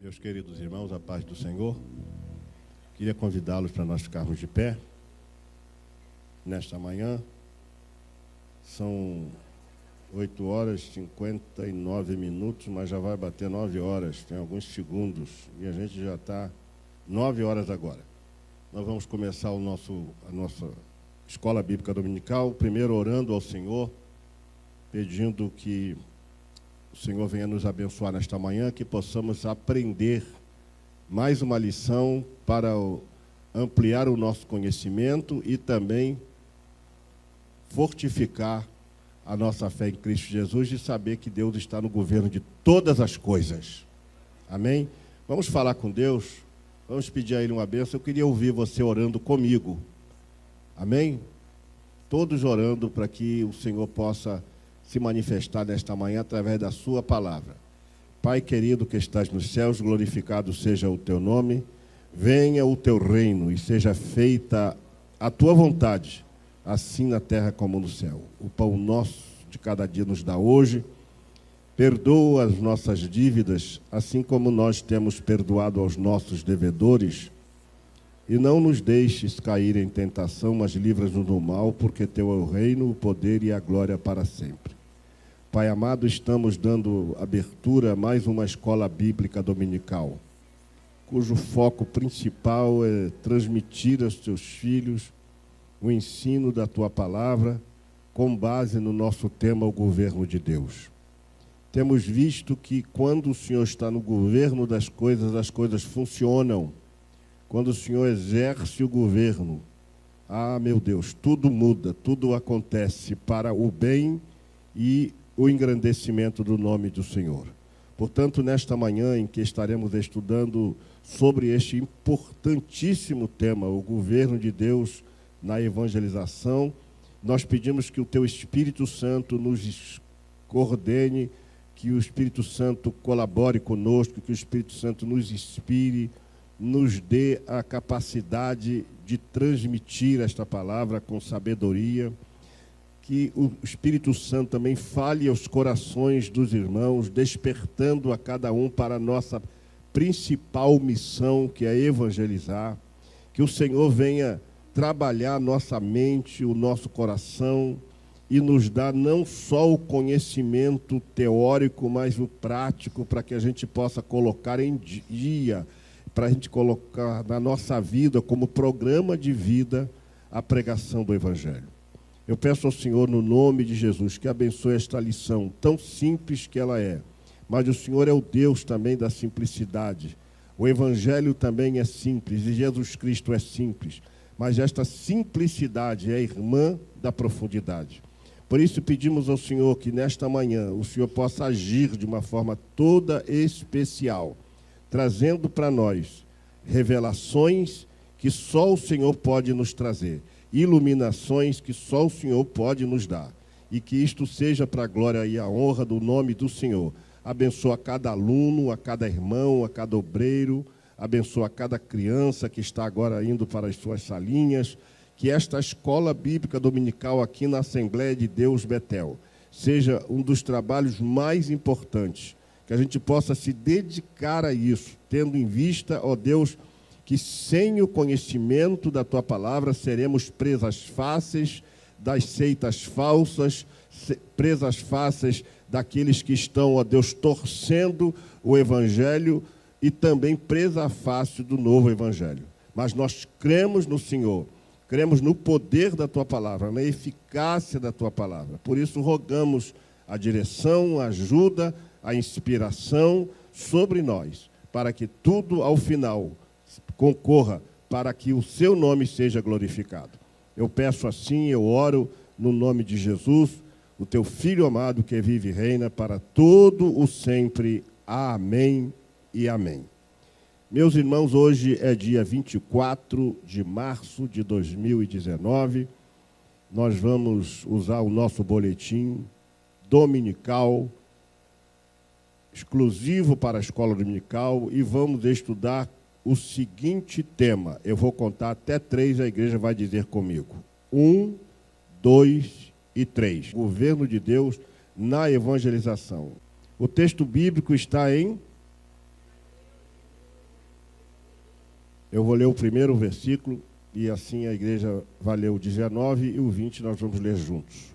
Meus queridos irmãos, a paz do Senhor, queria convidá-los para nós ficarmos de pé nesta manhã. São 8 horas e 59 minutos, mas já vai bater 9 horas, tem alguns segundos, e a gente já está 9 horas agora. Nós vamos começar a nossa escola bíblica dominical, primeiro orando ao Senhor, pedindo que o Senhor venha nos abençoar nesta manhã, que possamos aprender mais uma lição para ampliar o nosso conhecimento e também fortificar a nossa fé em Cristo Jesus e saber que Deus está no governo de todas as coisas. Amém? Vamos falar com Deus, vamos pedir a Ele uma bênção. Eu queria ouvir você orando comigo. Amém? Todos orando para que o Senhor possa se manifestar nesta manhã através da sua palavra. Pai querido que estás nos céus, glorificado seja o teu nome, venha o teu reino e seja feita a tua vontade, assim na terra como no céu. O pão nosso de cada dia nos dá hoje, perdoa as nossas dívidas, assim como nós temos perdoado aos nossos devedores, e não nos deixes cair em tentação, mas livra-nos do mal, porque teu é o reino, o poder e a glória para sempre. Pai amado, estamos dando abertura a mais uma escola bíblica dominical, cujo foco principal é transmitir aos teus filhos o ensino da tua palavra, com base no nosso tema, o governo de Deus. Temos visto que quando o Senhor está no governo das coisas, as coisas funcionam. Quando o Senhor exerce o governo, meu Deus, tudo muda, tudo acontece para o bem e o engrandecimento do nome do Senhor. Portanto, nesta manhã em que estaremos estudando sobre este importantíssimo tema, o governo de Deus na evangelização, nós pedimos que o teu Espírito Santo nos coordene, que o Espírito Santo colabore conosco, que o Espírito Santo nos inspire, nos dê a capacidade de transmitir esta palavra com sabedoria, que o Espírito Santo também fale aos corações dos irmãos, despertando a cada um para a nossa principal missão, que é evangelizar. Que o Senhor venha trabalhar a nossa mente, o nosso coração, e nos dar não só o conhecimento teórico, mas o prático, para que a gente possa colocar em dia, para a gente colocar na nossa vida como programa de vida a pregação do Evangelho. Eu peço ao Senhor, no nome de Jesus, que abençoe esta lição, tão simples que ela é. Mas o Senhor é o Deus também da simplicidade. O Evangelho também é simples, e Jesus Cristo é simples. Mas esta simplicidade é irmã da profundidade. Por isso pedimos ao Senhor que nesta manhã o Senhor possa agir de uma forma toda especial, trazendo para nós revelações que só o Senhor pode nos trazer, iluminações que só o Senhor pode nos dar, e que isto seja para a glória e a honra do nome do Senhor. Abençoa cada aluno, a cada irmão, a cada obreiro, abençoa cada criança que está agora indo para as suas salinhas, que esta escola bíblica dominical aqui na Assembleia de Deus Betel seja um dos trabalhos mais importantes, que a gente possa se dedicar a isso, tendo em vista, ó Deus, que sem o conhecimento da tua palavra seremos presas fáceis das seitas falsas, presas fáceis daqueles que estão, ó Deus, torcendo o Evangelho, e também presa fácil do novo Evangelho. Mas nós cremos no Senhor, cremos no poder da tua palavra, na eficácia da tua palavra. Por isso rogamos a direção, a ajuda, a inspiração sobre nós, para que tudo ao final concorra para que o seu nome seja glorificado. Eu peço assim, eu oro no nome de Jesus, o teu Filho amado que vive e reina para todo o sempre. Amém e amém. Meus irmãos, hoje é dia 24 de março de 2019. Nós vamos usar o nosso boletim dominical, exclusivo para a escola dominical, e vamos estudar o seguinte tema. Eu vou contar até 3, a igreja vai dizer comigo. 1, 2 e 3. Governo de Deus na evangelização. O texto bíblico está em Eu vou ler o primeiro versículo e assim a igreja vai ler o 19 e o 20, nós vamos ler juntos.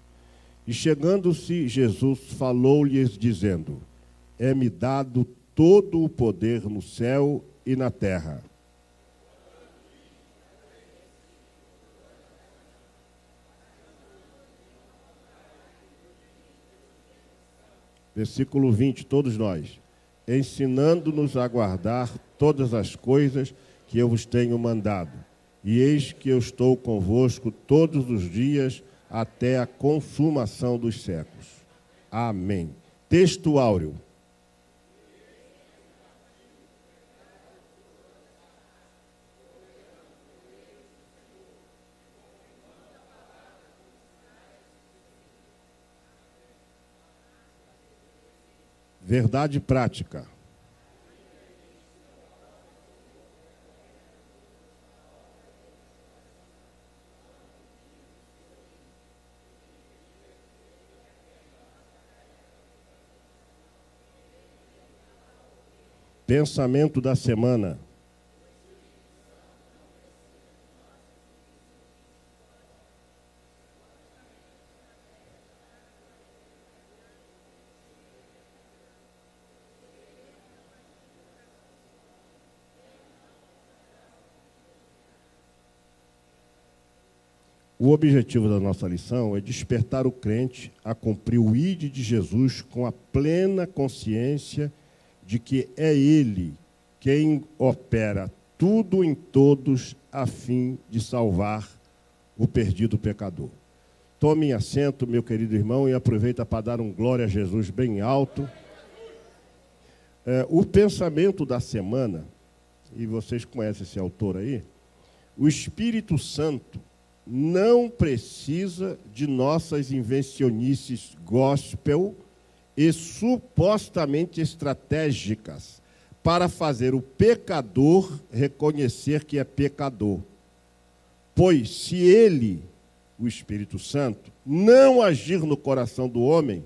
E chegando-se, Jesus falou-lhes, dizendo: É-me dado todo o poder no céu e na terra. Versículo 20, todos nós. Ensinando-nos a guardar todas as coisas que eu vos tenho mandado. E eis que eu estou convosco todos os dias até a consumação dos séculos. Amém. Texto áureo. Verdade prática. Pensamento da semana. O objetivo da nossa lição é despertar o crente a cumprir o ID de Jesus com a plena consciência de que é Ele quem opera tudo em todos a fim de salvar o perdido pecador. Tome assento, meu querido irmão, e aproveita para dar um glória a Jesus bem alto. O pensamento da semana, e vocês conhecem esse autor aí, o Espírito Santo não precisa de nossas invencionices gospel e supostamente estratégicas para fazer o pecador reconhecer que é pecador. Pois se ele, o Espírito Santo, não agir no coração do homem,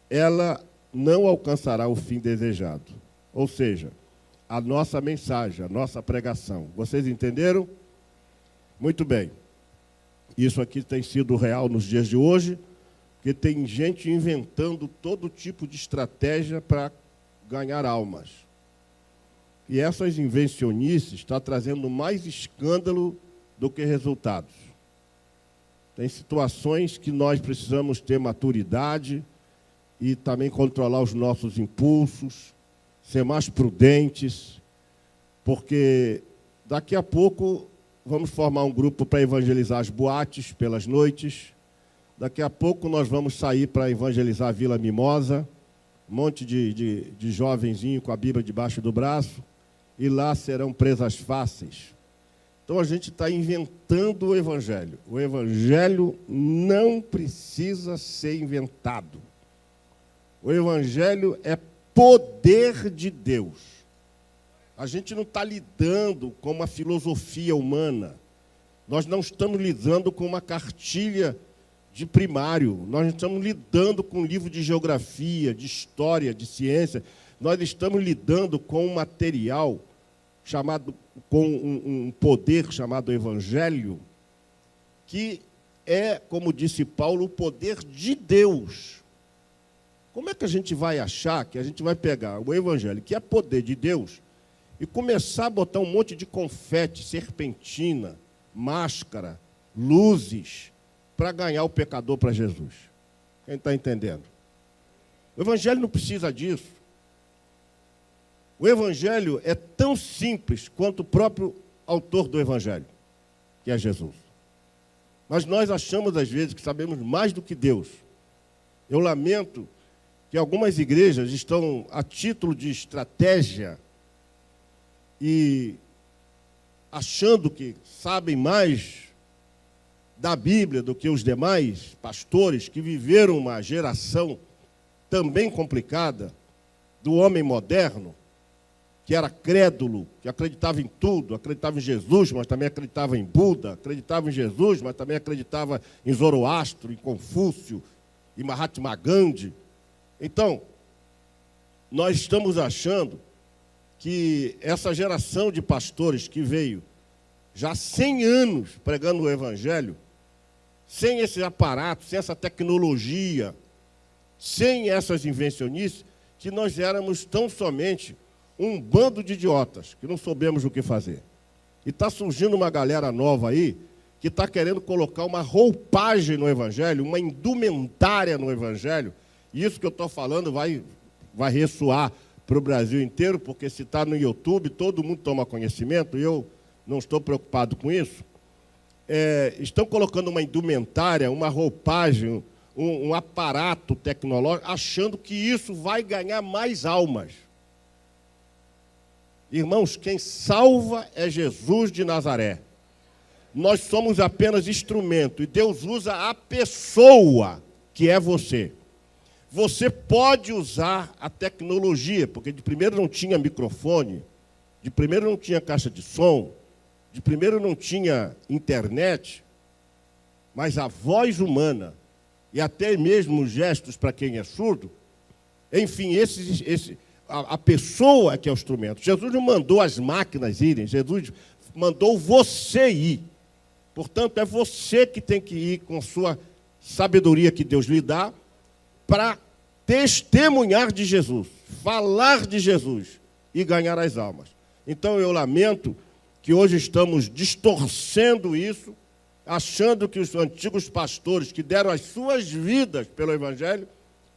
ela não alcançará o fim desejado. Ou seja, a nossa mensagem, a nossa pregação. Vocês entenderam? Muito bem. Isso aqui tem sido real nos dias de hoje, porque tem gente inventando todo tipo de estratégia para ganhar almas. E essas invencionices estão trazendo mais escândalo do que resultados. Tem situações que nós precisamos ter maturidade e também controlar os nossos impulsos, ser mais prudentes, porque daqui a pouco vamos formar um grupo para evangelizar as boates pelas noites. Daqui a pouco nós vamos sair para evangelizar a Vila Mimosa, um monte de jovenzinho com a Bíblia debaixo do braço, e lá serão presas fáceis. Então a gente está inventando o Evangelho. O Evangelho não precisa ser inventado. O Evangelho é poder de Deus. A gente não está lidando com uma filosofia humana. Nós não estamos lidando com uma cartilha de primário. Nós não estamos lidando com um livro de geografia, de história, de ciência. Nós estamos lidando com um material chamado, com um poder chamado Evangelho, que é, como disse Paulo, o poder de Deus. Como é que a gente vai achar que a gente vai pegar o Evangelho, que é poder de Deus, e começar a botar um monte de confete, serpentina, máscara, luzes, para ganhar o pecador para Jesus? Quem está entendendo? O Evangelho não precisa disso. O Evangelho é tão simples quanto o próprio autor do Evangelho, que é Jesus. Mas nós achamos, às vezes, que sabemos mais do que Deus. Eu lamento que algumas igrejas estão, a título de estratégia, e achando que sabem mais da Bíblia do que os demais pastores que viveram uma geração também complicada do homem moderno, que era crédulo, que acreditava em tudo, acreditava em Jesus, mas também acreditava em Buda, acreditava em Jesus, mas também acreditava em Zoroastro, em Confúcio, em Mahatma Gandhi. Então, nós estamos achando que essa geração de pastores que veio já há 100 anos pregando o Evangelho, sem esse aparato, sem essa tecnologia, sem essas invencionices, que nós éramos tão somente um bando de idiotas, que não soubemos o que fazer. E está surgindo uma galera nova aí, que está querendo colocar uma roupagem no Evangelho, uma indumentária no Evangelho, e isso que eu estou falando vai ressoar para o Brasil inteiro, porque se está no YouTube, todo mundo toma conhecimento, e eu não estou preocupado com isso. Estão colocando uma indumentária, uma roupagem, um aparato tecnológico, achando que isso vai ganhar mais almas. Irmãos, quem salva é Jesus de Nazaré. Nós somos apenas instrumento, e Deus usa a pessoa, que é você. Você pode usar a tecnologia, porque de primeiro não tinha microfone, de primeiro não tinha caixa de som, de primeiro não tinha internet, mas a voz humana, e até mesmo os gestos para quem é surdo, enfim, a pessoa é que é o instrumento. Jesus não mandou as máquinas irem, Jesus mandou você ir. Portanto, é você que tem que ir com a sua sabedoria que Deus lhe dá para testemunhar de Jesus, falar de Jesus e ganhar as almas. Então, eu lamento que hoje estamos distorcendo isso, achando que os antigos pastores que deram as suas vidas pelo Evangelho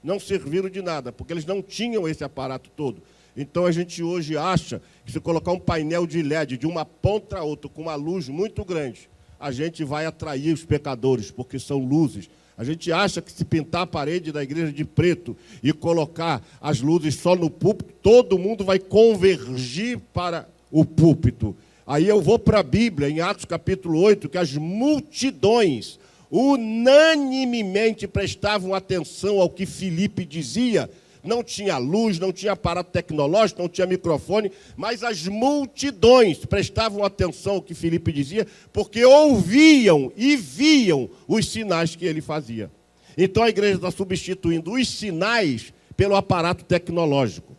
não serviram de nada, porque eles não tinham esse aparato todo. Então, a gente hoje acha que se colocar um painel de LED de uma ponta a outra com uma luz muito grande, a gente vai atrair os pecadores, porque são luzes. A gente acha que se pintar a parede da igreja de preto e colocar as luzes só no púlpito, todo mundo vai convergir para o púlpito. Aí eu vou para a Bíblia, em Atos capítulo 8, que as multidões unanimemente prestavam atenção ao que Filipe dizia. Não tinha luz, não tinha aparato tecnológico, não tinha microfone, mas as multidões prestavam atenção ao que Filipe dizia, porque ouviam e viam os sinais que ele fazia. Então a igreja está substituindo os sinais pelo aparato tecnológico,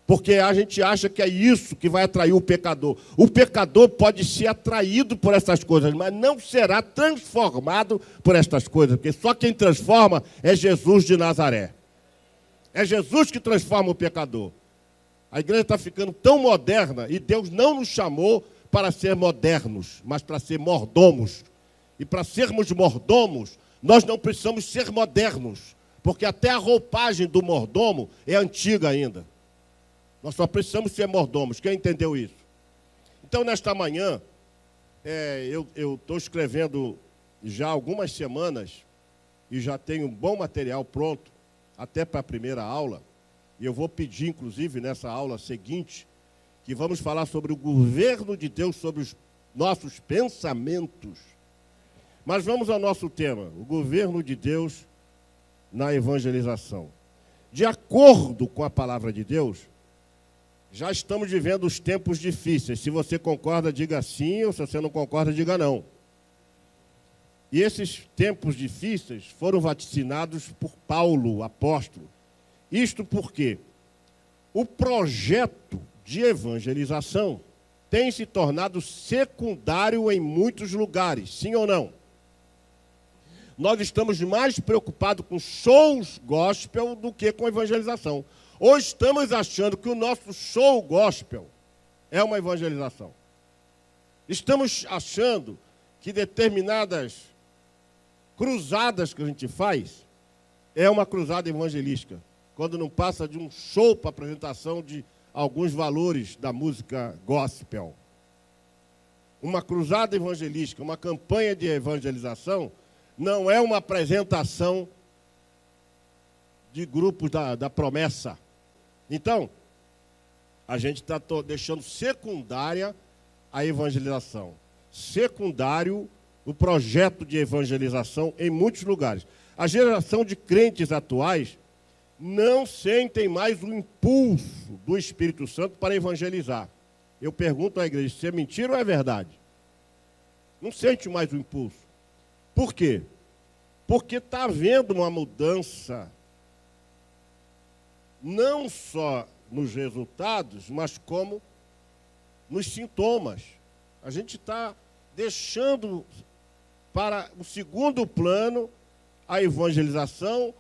porque a gente acha que é isso que vai atrair o pecador. O pecador pode ser atraído por essas coisas, mas não será transformado por estas coisas, porque só quem transforma é Jesus de Nazaré. É Jesus que transforma o pecador. A igreja está ficando tão moderna e Deus não nos chamou para ser modernos, mas para ser mordomos. E para sermos mordomos, nós não precisamos ser modernos, porque até a roupagem do mordomo é antiga ainda. Nós só precisamos ser mordomos. Quem entendeu isso? Então, nesta manhã, eu estou escrevendo já há algumas semanas e já tenho um bom material pronto, até para a primeira aula, e eu vou pedir, inclusive, nessa aula seguinte, que vamos falar sobre o governo de Deus, sobre os nossos pensamentos. Mas vamos ao nosso tema, o governo de Deus na evangelização. De acordo com a palavra de Deus, já estamos vivendo os tempos difíceis. Se você concorda, diga sim, ou se você não concorda, diga não. E esses tempos difíceis foram vaticinados por Paulo, o apóstolo. Isto porque o projeto de evangelização tem se tornado secundário em muitos lugares, sim ou não? Nós estamos mais preocupados com shows gospel do que com evangelização. Hoje estamos achando que o nosso show gospel é uma evangelização. Estamos achando que determinadas cruzadas que a gente faz é uma cruzada evangelística, quando não passa de um show para apresentação de alguns valores da música gospel. Uma cruzada evangelística, uma campanha de evangelização, não é uma apresentação de grupos da promessa. Então, a gente está deixando secundária a evangelização. Secundário o projeto de evangelização em muitos lugares. A geração de crentes atuais não sentem mais o impulso do Espírito Santo para evangelizar. Eu pergunto à igreja, se é mentira ou é verdade? Não sente mais o impulso. Por quê? Porque está havendo uma mudança, não só nos resultados, mas como nos sintomas. A gente está deixando para o segundo plano a evangelização.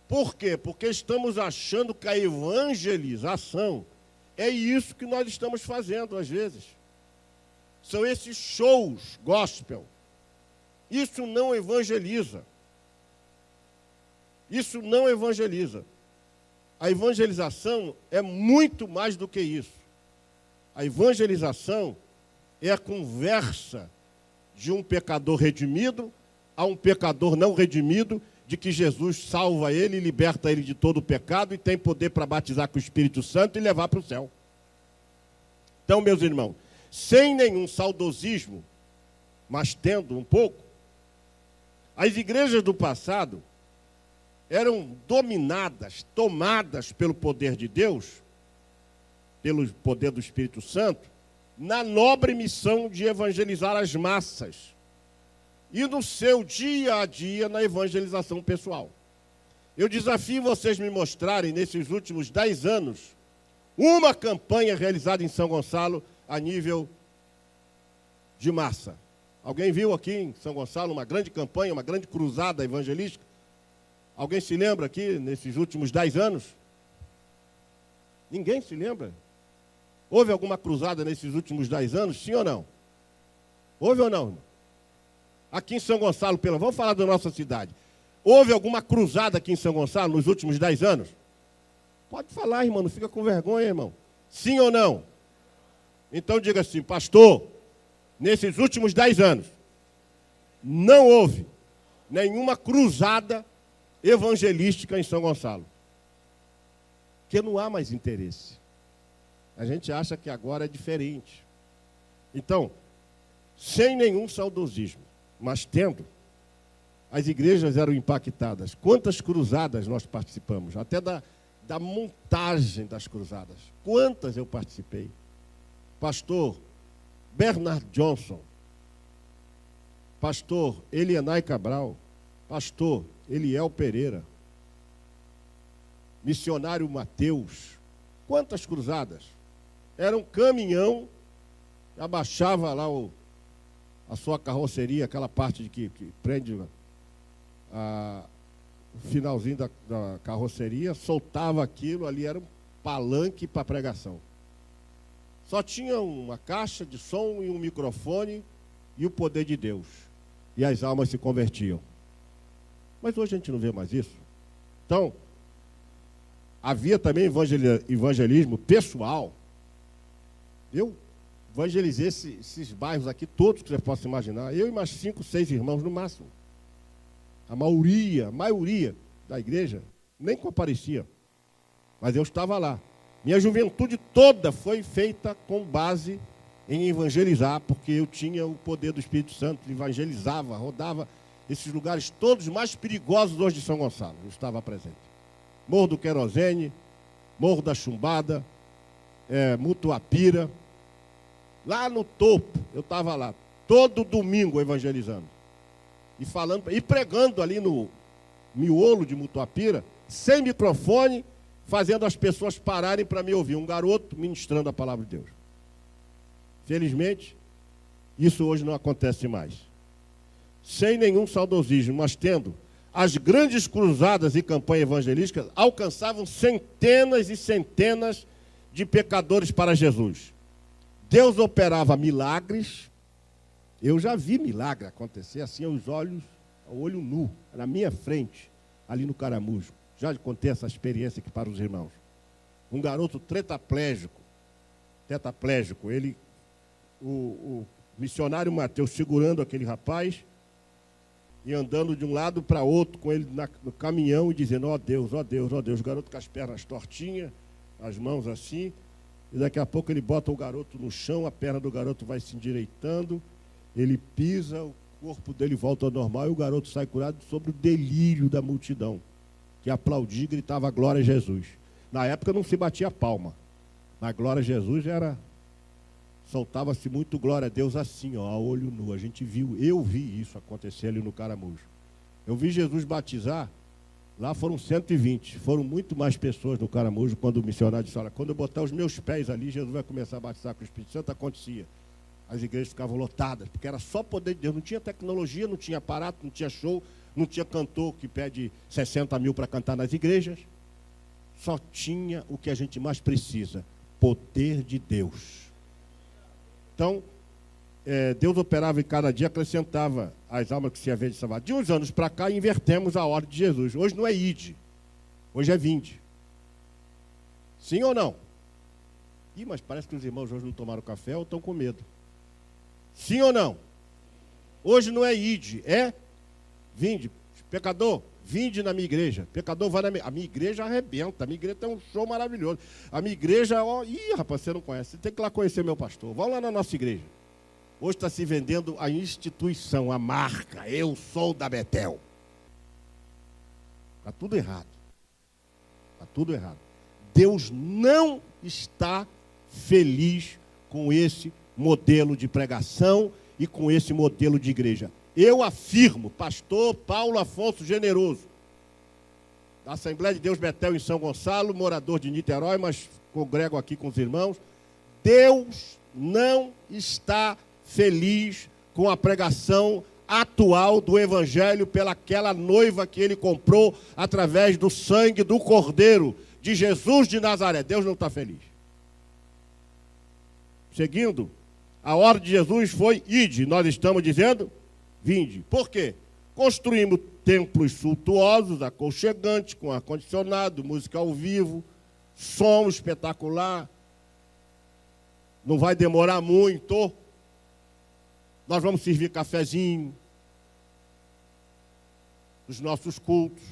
Por quê? Porque estamos achando que a evangelização é isso que nós estamos fazendo às vezes. São esses shows gospel. Isso não evangeliza. Isso não evangeliza. A evangelização é muito mais do que isso. A evangelização é a conversa de um pecador redimido a um pecador não redimido, de que Jesus salva ele, liberta ele de todo o pecado e tem poder para batizar com o Espírito Santo e levar para o céu. Então, meus irmãos, sem nenhum saudosismo, mas tendo um pouco, as igrejas do passado eram dominadas, tomadas pelo poder de Deus, pelo poder do Espírito Santo, na nobre missão de evangelizar as massas e no seu dia a dia na evangelização pessoal. Eu desafio vocês me mostrarem, nesses últimos 10 anos, uma campanha realizada em São Gonçalo a nível de massa. Alguém viu aqui em São Gonçalo uma grande campanha, uma grande cruzada evangelística? Alguém se lembra aqui, nesses últimos 10 anos? Ninguém se lembra? Houve alguma cruzada nesses últimos 10 anos, sim ou não? Houve ou não, irmão? Aqui em São Gonçalo, vamos falar da nossa cidade. Houve alguma cruzada aqui em São Gonçalo nos últimos 10 anos? Pode falar, irmão, não fica com vergonha, irmão. Sim ou não? Então diga assim, pastor, nesses últimos 10 anos, não houve nenhuma cruzada evangelística em São Gonçalo. Porque não há mais interesse. A gente acha que agora é diferente. Então, sem nenhum saudosismo, mas tendo, as igrejas eram impactadas. Quantas cruzadas nós participamos? Até da montagem das cruzadas. Quantas eu participei? Pastor Bernard Johnson, pastor Elianai Cabral, pastor Eliel Pereira, missionário Mateus. Quantas cruzadas? Era um caminhão, abaixava lá a sua carroceria, aquela parte que prende o finalzinho da carroceria, soltava aquilo, ali era um palanque para pregação. Só tinha uma caixa de som e um microfone e o poder de Deus. E as almas se convertiam. Mas hoje a gente não vê mais isso. Então, havia também evangelismo pessoal. Eu evangelizei esses bairros aqui, todos que você possa imaginar. Eu e mais 5, 6 irmãos no máximo. A maioria da igreja nem comparecia. Mas eu estava lá. Minha juventude toda foi feita com base em evangelizar, porque eu tinha o poder do Espírito Santo, evangelizava, rodava esses lugares todos mais perigosos hoje de São Gonçalo. Eu estava presente. Morro do Querosene, Morro da Chumbada, Mutuapira. Lá no topo, eu estava lá, todo domingo evangelizando. E falando, e pregando ali no miolo de Mutuapira, sem microfone, fazendo as pessoas pararem para me ouvir. Um garoto ministrando a palavra de Deus. Felizmente, isso hoje não acontece mais. Sem nenhum saudosismo, mas tendo, as grandes cruzadas e campanhas evangelísticas alcançavam centenas e centenas de pecadores para Jesus. Deus operava milagres. Eu já vi milagre acontecer assim aos olhos, ao olho nu, na minha frente, ali no Caramujo. Já contei essa experiência aqui para os irmãos. Um garoto tetraplégico, ele, o missionário Mateus segurando aquele rapaz e andando de um lado para outro com ele no caminhão e dizendo, ó Deus, ó Deus, ó Deus. O garoto com as pernas tortinhas, as mãos assim, e daqui a pouco ele bota o garoto no chão, a perna do garoto vai se endireitando, ele pisa, o corpo dele volta ao normal e o garoto sai curado sobre o delírio da multidão, que aplaudia e gritava glória a Jesus. Na época não se batia palma, mas glória a Jesus soltava-se muito glória a Deus assim, ó, a olho nu. A gente viu, eu vi isso acontecer ali no Caramujo. Eu vi Jesus batizar Lá foram 120. Foram muito mais pessoas no Caramujo quando o missionário disse, olha, quando eu botar os meus pés ali, Jesus vai começar a batizar com o Espírito Santo. Acontecia. As igrejas ficavam lotadas, porque era só poder de Deus. Não tinha tecnologia, não tinha aparato, não tinha show, não tinha cantor que pede 60 mil para cantar nas igrejas. Só tinha o que a gente mais precisa, poder de Deus. Então, Deus operava em cada dia, acrescentava as almas que se havia de salvar. De uns anos para cá, invertemos a ordem de Jesus. Hoje não é ide, hoje é vinde. Sim ou não? Ih, mas parece que os irmãos hoje não tomaram café ou estão com medo. Sim ou não? Hoje não é ide, é vinde. Pecador, vinde na minha igreja. Pecador, vai na minha... A minha igreja arrebenta. A minha igreja tem um show maravilhoso. A minha igreja, ó... Ih, rapaz, você não conhece. Você tem que ir lá conhecer meu pastor. Vão lá na nossa igreja. Hoje está se vendendo a instituição, a marca. Eu sou da Betel. Está tudo errado. Está tudo errado. Deus não está feliz com esse modelo de pregação e com esse modelo de igreja. Eu afirmo, pastor Paulo Afonso Generoso, da Assembleia de Deus Betel em São Gonçalo, morador de Niterói, mas congrego aqui com os irmãos, Deus não está feliz com a pregação atual do Evangelho pelaquela noiva que ele comprou através do sangue do Cordeiro de Jesus de Nazaré. Deus não está feliz. Seguindo, a ordem de Jesus foi ide, nós estamos dizendo vinde. Por quê? Construímos templos suntuosos, aconchegantes, com ar-condicionado, música ao vivo, som espetacular. Não vai demorar muito. Nós vamos servir cafezinho nos nossos cultos.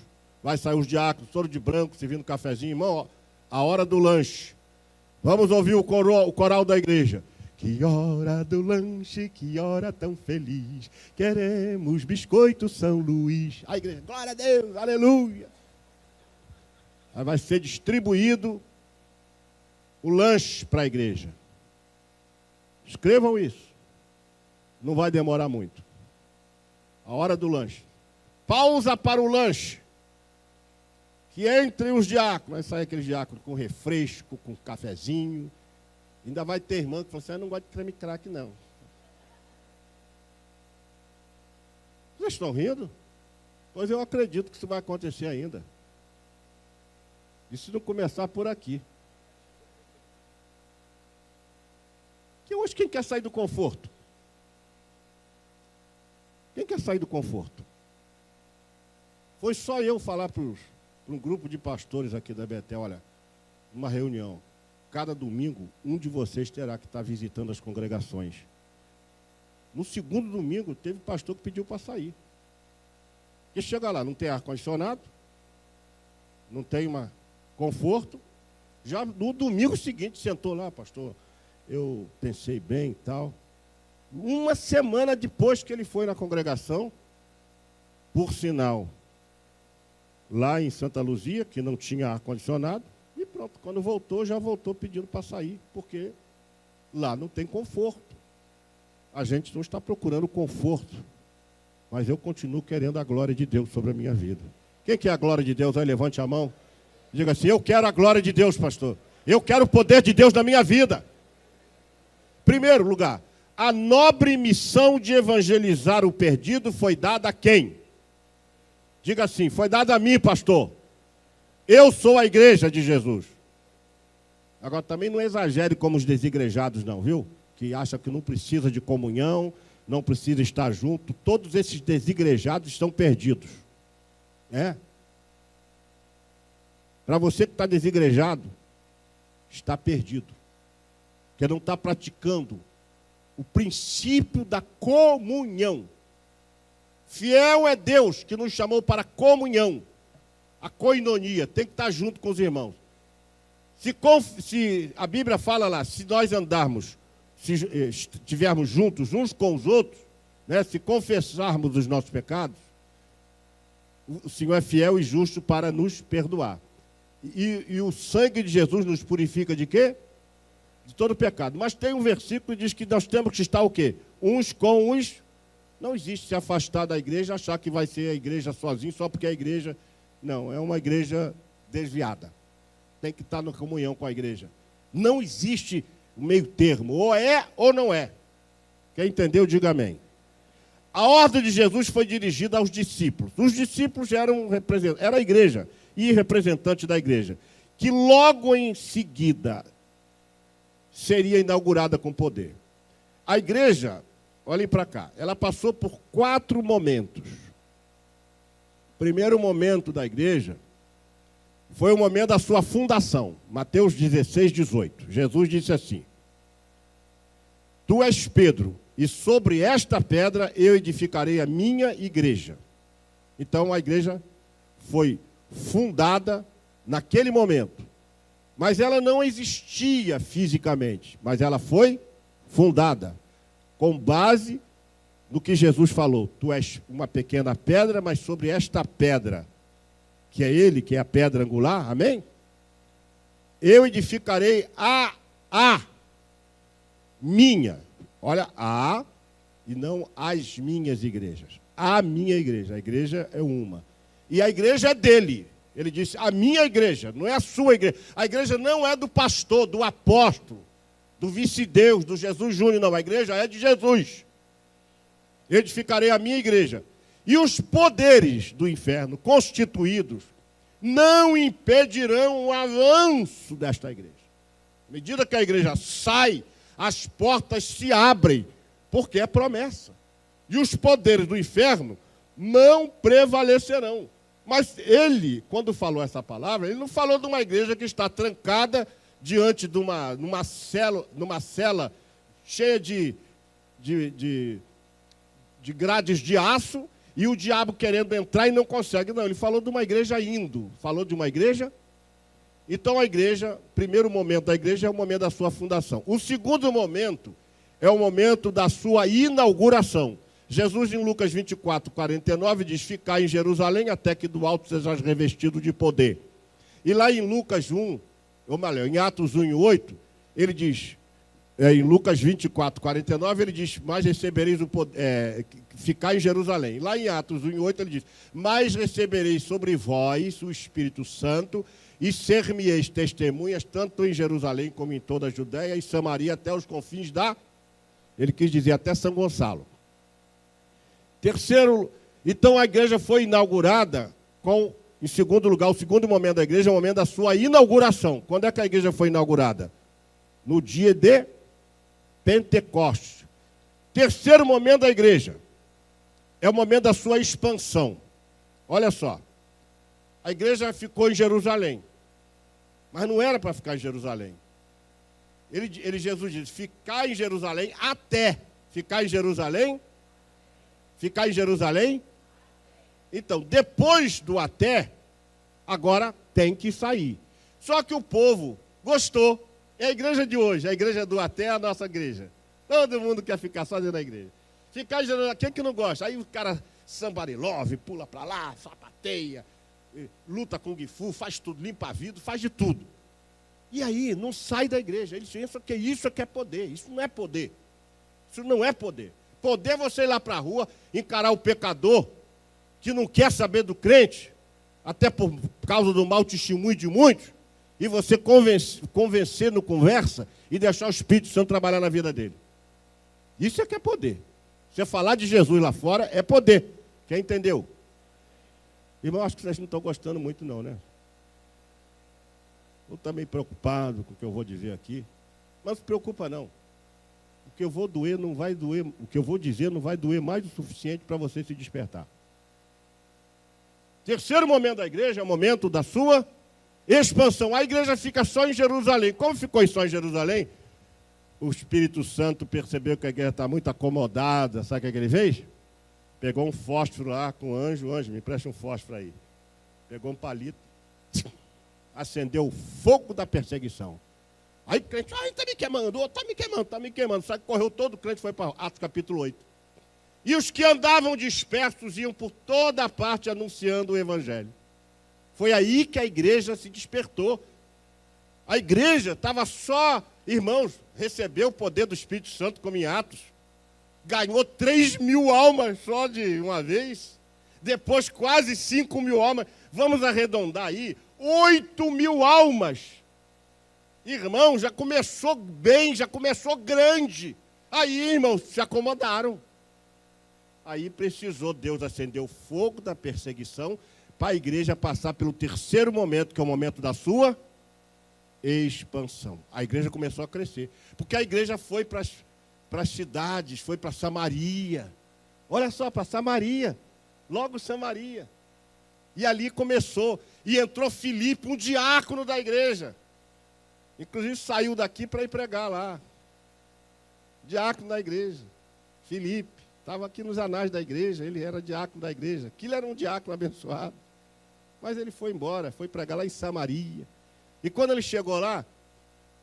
Vai sair os diáconos, todos de branco, servindo cafezinho. Irmão, ó, a hora do lanche. Vamos ouvir o coral da igreja. Que hora do lanche, que hora tão feliz. Queremos biscoito São Luís. A igreja, glória a Deus, aleluia. Aí vai ser distribuído o lanche para a igreja. Escrevam isso. Não vai demorar muito. A hora do lanche. Pausa para o lanche. Que entre os diáconos, vai sair aquele diácono com refresco, com cafezinho. Ainda vai ter irmã que fala assim, eu não gosto de creme crack, não. Vocês estão rindo? Pois eu acredito que isso vai acontecer ainda. E se não começar por aqui? Que hoje quem quer sair do conforto? Quem quer sair do conforto? Foi só eu falar para um grupo de pastores aqui da Betel, olha, uma reunião. Cada domingo, um de vocês terá que estar visitando as congregações. No segundo domingo, teve pastor que pediu para sair. Porque chega lá, não tem ar-condicionado, não tem conforto. Já no domingo seguinte, sentou lá, pastor, eu pensei bem e tal. Uma semana depois que ele foi na congregação, por sinal, lá em Santa Luzia, que não tinha ar-condicionado, e pronto, quando voltou, já voltou pedindo para sair, porque lá não tem conforto. A gente não está procurando conforto, mas eu continuo querendo a glória de Deus sobre a minha vida. Quem quer a glória de Deus? Aí levante a mão. Diga assim, eu quero a glória de Deus, pastor. Eu quero o poder de Deus na minha vida. Primeiro lugar, a nobre missão de evangelizar o perdido foi dada a quem? Diga assim, foi dada a mim, pastor. Eu sou a igreja de Jesus. Agora, também não exagere como os desigrejados, não, viu? Que acham que não precisa de comunhão, não precisa estar junto. Todos esses desigrejados estão perdidos. Para você que está desigrejado, está perdido. Porque não está praticando o princípio da comunhão. Fiel é Deus que nos chamou para a comunhão. A koinonia, tem que estar junto com os irmãos. Se a Bíblia fala lá, se nós andarmos, se estivermos juntos uns com os outros, né, se confessarmos os nossos pecados, o Senhor é fiel e justo para nos perdoar. E o sangue de Jesus nos purifica de quê? De todo pecado. Mas tem um versículo que diz que nós temos que estar o quê? Uns com uns. Não existe se afastar da igreja, achar que vai ser a igreja sozinho, só porque a igreja Não, é uma igreja desviada. Tem que estar na comunhão com a igreja. Não existe meio termo, ou é ou não é. Quem entendeu, diga amém. A ordem de Jesus foi dirigida aos discípulos. Os discípulos eram era a igreja e representantes da igreja, que logo em seguida seria inaugurada com poder. A igreja, olhem para cá, ela passou por 4 momentos. O primeiro momento da igreja foi o momento da sua fundação. Mateus 16, 18. Jesus disse assim: Tu és Pedro, e sobre esta pedra eu edificarei a minha igreja. Então a igreja foi fundada naquele momento. Mas ela não existia fisicamente, mas ela foi fundada com base no que Jesus falou. Tu és uma pequena pedra, mas sobre esta pedra, que é ele, que é a pedra angular, amém? Eu edificarei a minha, olha, a e não as minhas igrejas. A minha igreja, a igreja é uma. E a igreja é dele. Ele disse, a minha igreja, não é a sua igreja. A igreja não é do pastor, do apóstolo, do vice-deus, do Jesus Júnior, não. A igreja é de Jesus. Eu edificarei a minha igreja. E os poderes do inferno constituídos não impedirão o avanço desta igreja. À medida que a igreja sai, as portas se abrem, porque é promessa. E os poderes do inferno não prevalecerão. Mas ele, quando falou essa palavra, ele não falou de uma igreja que está trancada diante de numa cela cheia de grades de aço e o diabo querendo entrar e não consegue. Não, ele falou de uma igreja indo. Falou de uma igreja. Então a igreja, o primeiro momento da igreja é o momento da sua fundação. O segundo momento é o momento da sua inauguração. Jesus, em Lucas 24, 49, diz, ficai em Jerusalém até que do alto sejais revestido de poder. E lá em Lucas 1, ou melhor, em Atos 1 e 8, ele diz, em Lucas 24, 49, ele diz, mas recebereis o poder, ficai em Jerusalém. Lá em Atos 1 e 8, ele diz, mas recebereis sobre vós o Espírito Santo e ser-me-eis testemunhas, tanto em Jerusalém como em toda a Judéia e Samaria, até os confins da... Ele quis dizer até São Gonçalo. Terceiro, então a igreja foi inaugurada com, em segundo lugar, o segundo momento da igreja é o momento da sua inauguração. Quando é que a igreja foi inaugurada? No dia de Pentecostes. Terceiro momento da igreja é o momento da sua expansão. Olha só, a igreja ficou em Jerusalém, mas não era para ficar em Jerusalém. Jesus disse, ficar em Jerusalém até. Ficar em Jerusalém? Ficar em Jerusalém? Então, depois do até, agora tem que sair. Só que o povo gostou. É a igreja de hoje, a igreja do até é a nossa igreja. Todo mundo quer ficar só dentro da igreja. Ficar em Jerusalém, quem que não gosta? Aí o cara somebody love, pula para lá, sapateia, luta com Kung Fu, faz tudo, limpa vidro, faz de tudo. E aí, não sai da igreja. Ele pensa que isso é que é poder. Isso não é poder. Isso não é poder. Poder é você ir lá para a rua, encarar o pecador que não quer saber do crente, até por causa do mau testemunho de muitos, e você convencer no conversa e deixar o Espírito Santo trabalhar na vida dele. Isso é que é poder. Você falar de Jesus lá fora é poder. Quem entendeu? Irmão, acho que vocês não estão gostando muito não, né? Eu estou meio preocupado com o que eu vou dizer aqui. Mas não se preocupa não. O que eu vou doer não vai doer, o que eu vou dizer não vai doer mais do suficiente para você se despertar. Terceiro momento da igreja é o momento da sua expansão. A igreja fica só em Jerusalém. Como ficou só em Jerusalém? O Espírito Santo percebeu que a igreja está muito acomodada. Sabe o que ele fez? Pegou um fósforo lá com o anjo. Anjo, me presta um fósforo aí. Pegou um palito. Acendeu o fogo da perseguição. Aí o crente, está me queimando, está me queimando. Sabe que correu todo o crente, foi para Atos capítulo 8. E os que andavam dispersos iam por toda a parte anunciando o evangelho. Foi aí que a igreja se despertou. A igreja estava só, irmãos, recebeu o poder do Espírito Santo como em Atos. Ganhou 3.000 almas só de uma vez. Depois quase 5.000 almas. vamos arredondar aí, 8.000 almas. Irmão, já começou bem, já começou grande. Aí, irmãos, se acomodaram. Aí precisou Deus acender o fogo da perseguição para a igreja passar pelo terceiro momento, que é o momento da sua expansão. A igreja começou a crescer. Porque a igreja foi para as cidades, foi para Samaria. Olha só, para Samaria. Logo Samaria. E ali começou. E entrou Filipe, um diácono da igreja. Inclusive saiu daqui para ir pregar lá. Diácono da igreja. Filipe. Estava aqui nos anais da igreja. Ele era diácono da igreja. Aquilo era um diácono abençoado. Mas ele foi embora. Foi pregar lá em Samaria. E quando ele chegou lá,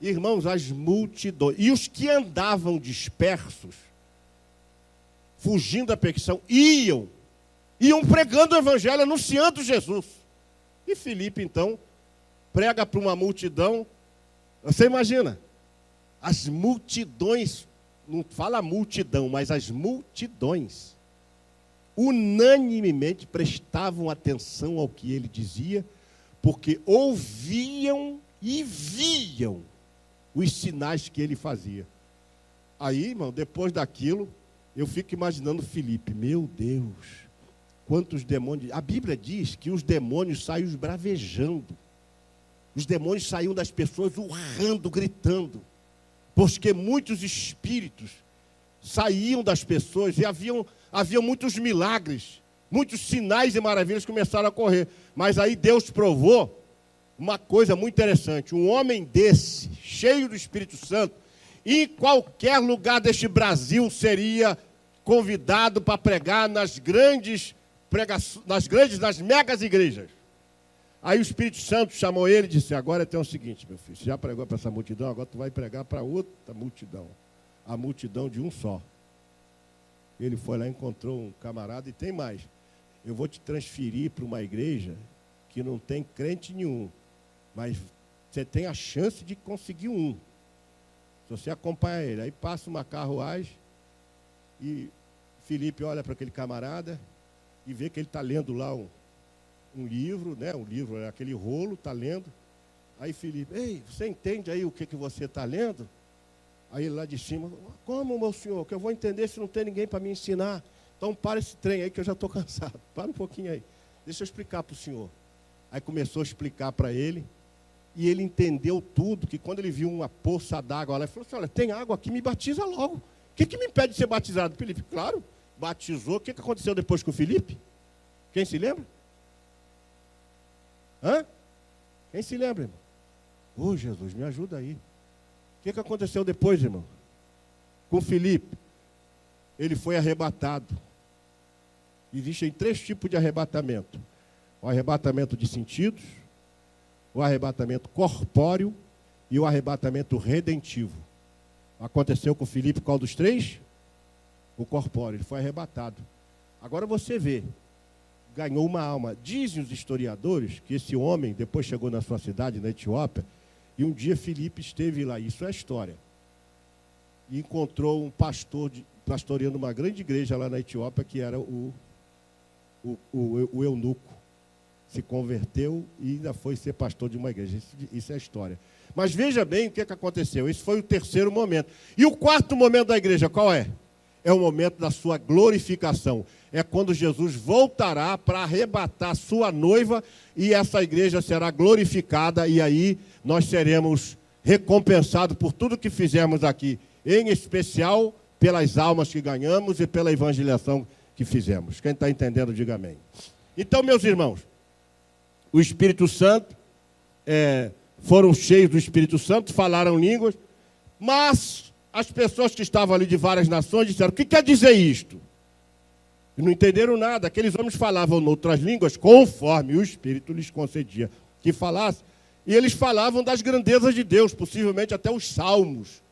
irmãos, as multidões. E os que andavam dispersos, fugindo da perseguição, iam pregando o evangelho, anunciando Jesus. E Filipe, então, prega para uma multidão. Você imagina, as multidões, não fala multidão, mas as multidões, unanimemente prestavam atenção ao que ele dizia, porque ouviam e viam os sinais que ele fazia. Aí, irmão, depois daquilo, eu fico imaginando Filipe, meu Deus, quantos demônios. A Bíblia diz que os demônios saíam esbravejando. Os demônios saíam das pessoas urrando, gritando. Porque muitos espíritos saíam das pessoas e havia muitos milagres, muitos sinais e maravilhas começaram a ocorrer. Mas aí Deus provou uma coisa muito interessante. Um homem desse, cheio do Espírito Santo, em qualquer lugar deste Brasil seria convidado para pregar nas megas igrejas. Aí o Espírito Santo chamou ele e disse, agora tem o seguinte, meu filho, você já pregou para essa multidão, agora tu vai pregar para outra multidão. A multidão de um só. Ele foi lá, encontrou um camarada e tem mais. Eu vou te transferir para uma igreja que não tem crente nenhum, mas você tem a chance de conseguir um. Se você acompanha ele, aí passa uma carruagem e Filipe olha para aquele camarada e vê que ele está lendo lá um livro, né? Um livro, aquele rolo, está lendo. Aí Filipe, ei, você entende aí o que você está lendo? Aí ele lá de cima, como, meu senhor, que eu vou entender se não tem ninguém para me ensinar? Então para esse trem aí que eu já estou cansado. Para um pouquinho aí. Deixa eu explicar para o senhor. Aí começou a explicar para ele, e ele entendeu tudo, que quando ele viu uma poça d'água lá, ele falou assim, olha, tem água aqui, me batiza logo. O que me impede de ser batizado? Filipe, claro, batizou. O que aconteceu depois com o Filipe? Quem se lembra? Hã? Quem se lembra, irmão? Ô, Jesus, me ajuda aí. O que aconteceu depois, irmão? Com Filipe, ele foi arrebatado. Existem 3 tipos de arrebatamento. O arrebatamento de sentidos, o arrebatamento corpóreo e o arrebatamento redentivo. Aconteceu com Filipe qual dos 3? O corpóreo, ele foi arrebatado. Agora você vê, ganhou uma alma. Dizem os historiadores que esse homem depois chegou na sua cidade, na Etiópia, e um dia Filipe esteve lá, isso é história, e encontrou um pastor pastoreando uma grande igreja lá na Etiópia, que era o eunuco. Se converteu e ainda foi ser pastor de uma igreja. Isso é história. Mas veja bem o que aconteceu. Esse foi o terceiro momento. E o quarto momento da igreja, qual é? É o momento da sua glorificação. É quando Jesus voltará para arrebatar sua noiva e essa igreja será glorificada e aí nós seremos recompensados por tudo que fizemos aqui, em especial pelas almas que ganhamos e pela evangelização que fizemos. Quem está entendendo, diga amém. Então, meus irmãos, o Espírito Santo, foram cheios do Espírito Santo, falaram línguas, mas as pessoas que estavam ali de várias nações disseram, o que quer dizer isto? E não entenderam nada. Aqueles homens falavam em outras línguas, conforme o Espírito lhes concedia que falasse, e eles falavam das grandezas de Deus, possivelmente até os salmos.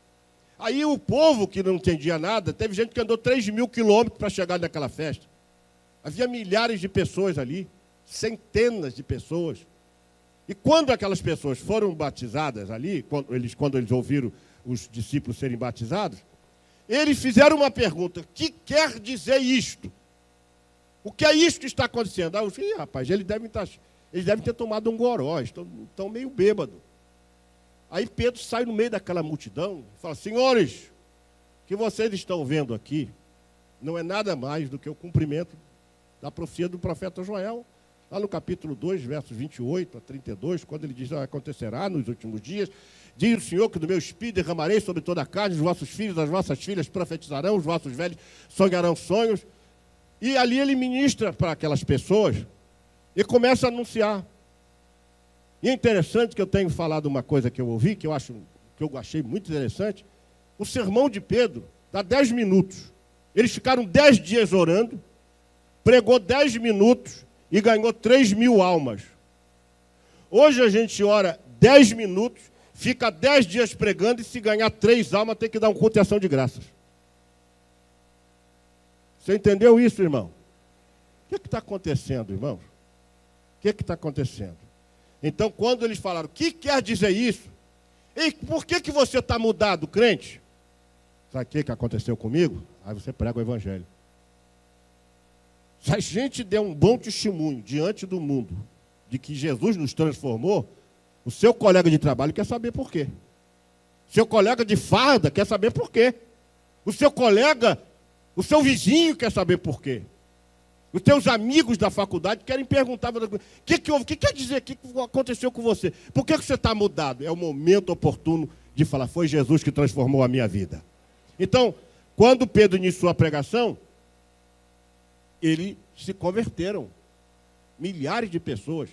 Aí o povo que não entendia nada, teve gente que andou 3.000 quilômetros para chegar naquela festa. Havia milhares de pessoas ali, centenas de pessoas. E quando aquelas pessoas foram batizadas ali, quando eles ouviram os discípulos serem batizados, eles fizeram uma pergunta, o que quer dizer isto? O que é isso que está acontecendo? Rapaz, eles devem estar Eles devem ter tomado um goró, estão meio bêbados. Aí Pedro sai no meio daquela multidão e fala: senhores, o que vocês estão vendo aqui não é nada mais do que o cumprimento da profecia do profeta Joel, lá no capítulo 2, versos 28 a 32, quando ele diz: acontecerá nos últimos dias, diz o Senhor, que do meu espírito derramarei sobre toda a carne, os vossos filhos, as vossas filhas profetizarão, os vossos velhos sonharão sonhos. E ali ele ministra para aquelas pessoas e começa a anunciar. E é interessante que eu tenho falado uma coisa que eu ouvi, que eu achei muito interessante. O sermão de Pedro dá 10 minutos. Eles ficaram 10 dias orando, pregou 10 minutos e ganhou 3.000 almas. Hoje a gente ora 10 minutos, fica 10 dias pregando e se ganhar 3 almas tem que dar um culto de ação de graças. Você entendeu isso, irmão? O que está acontecendo, irmão? O que está acontecendo? Então, quando eles falaram: o que quer dizer isso? E por que você está mudado, crente? Sabe o que aconteceu comigo? Aí você prega o evangelho. Se a gente der um bom testemunho diante do mundo de que Jesus nos transformou, o seu colega de trabalho quer saber por quê. Seu colega de farda quer saber por quê. O seu vizinho quer saber por quê. Os teus amigos da faculdade querem perguntar: o que houve? O que quer dizer? O que aconteceu com você? Por que você está mudado? É o momento oportuno de falar: foi Jesus que transformou a minha vida. Então, quando Pedro iniciou a pregação, eles se converteram. Milhares de pessoas.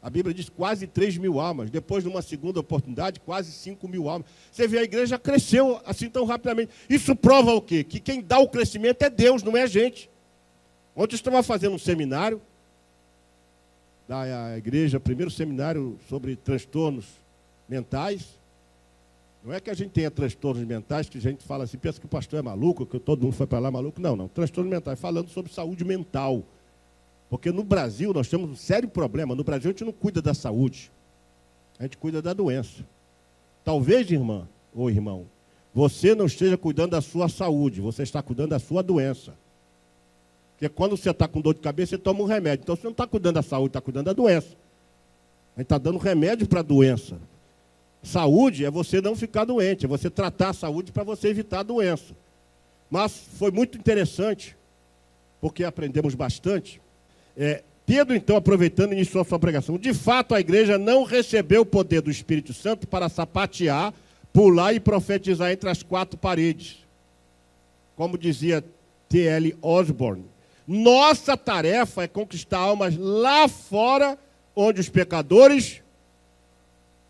A Bíblia diz quase 3.000 almas. Depois, numa segunda oportunidade, quase 5.000 almas. Você vê, a igreja cresceu assim tão rapidamente. Isso prova o quê? Que quem dá o crescimento é Deus, não é a gente. Ontem eu estava fazendo um seminário da igreja, primeiro seminário sobre transtornos mentais. Não é que a gente tenha transtornos mentais, que a gente fala assim, pensa que o pastor é maluco, que todo mundo foi para lá maluco. Não. Transtornos mentais, falando sobre saúde mental. Porque no Brasil nós temos um sério problema. No Brasil a gente não cuida da saúde, a gente cuida da doença. Talvez, irmã ou irmão, você não esteja cuidando da sua saúde, você está cuidando da sua doença. Porque quando você está com dor de cabeça, você toma um remédio. Então você não está cuidando da saúde, está cuidando da doença. A gente está dando remédio para a doença. Saúde é você não ficar doente, é você tratar a saúde para você evitar a doença. Mas foi muito interessante, porque aprendemos bastante. Pedro, então, aproveitando, iniciou a sua pregação. De fato, a igreja não recebeu o poder do Espírito Santo para sapatear, pular e profetizar entre as 4 paredes. Como dizia T.L. Osborne, nossa tarefa é conquistar almas lá fora, onde os pecadores...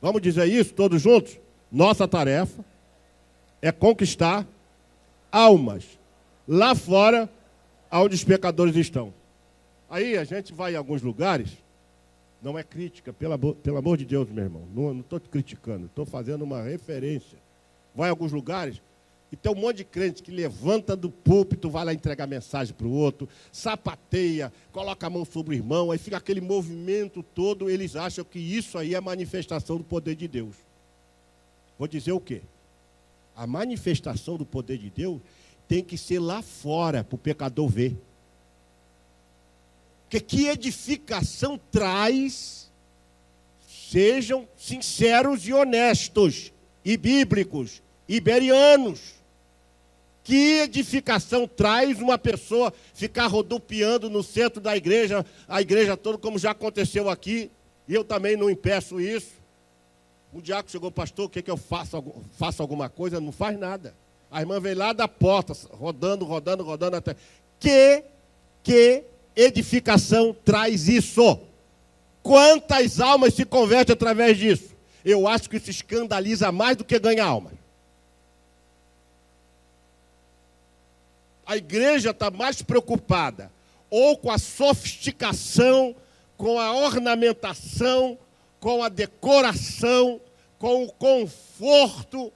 Vamos dizer isso todos juntos? Nossa tarefa é conquistar almas lá fora, onde os pecadores estão. Aí a gente vai em alguns lugares, não é crítica, pelo amor de Deus, meu irmão, não estou criticando, estou fazendo uma referência. Vai em alguns lugares e tem um monte de crente que levanta do púlpito, vai lá entregar mensagem para o outro, sapateia, coloca a mão sobre o irmão, aí fica aquele movimento todo, eles acham que isso aí é manifestação do poder de Deus. Vou dizer o quê? A manifestação do poder de Deus tem que ser lá fora, para o pecador ver. Porque que edificação traz, sejam sinceros e honestos, e bíblicos, iberianos. Que edificação traz uma pessoa ficar rodopiando no centro da igreja, a igreja toda, como já aconteceu aqui, e eu também não impeço isso. Um diácono chegou: pastor, o que eu faço? Faço alguma coisa? Não faz nada. A irmã veio lá da porta, rodando até... Que edificação traz isso? Quantas almas se convertem através disso? Eu acho que isso escandaliza mais do que ganha alma. A igreja está mais preocupada ou com a sofisticação, com a ornamentação, com a decoração, com o conforto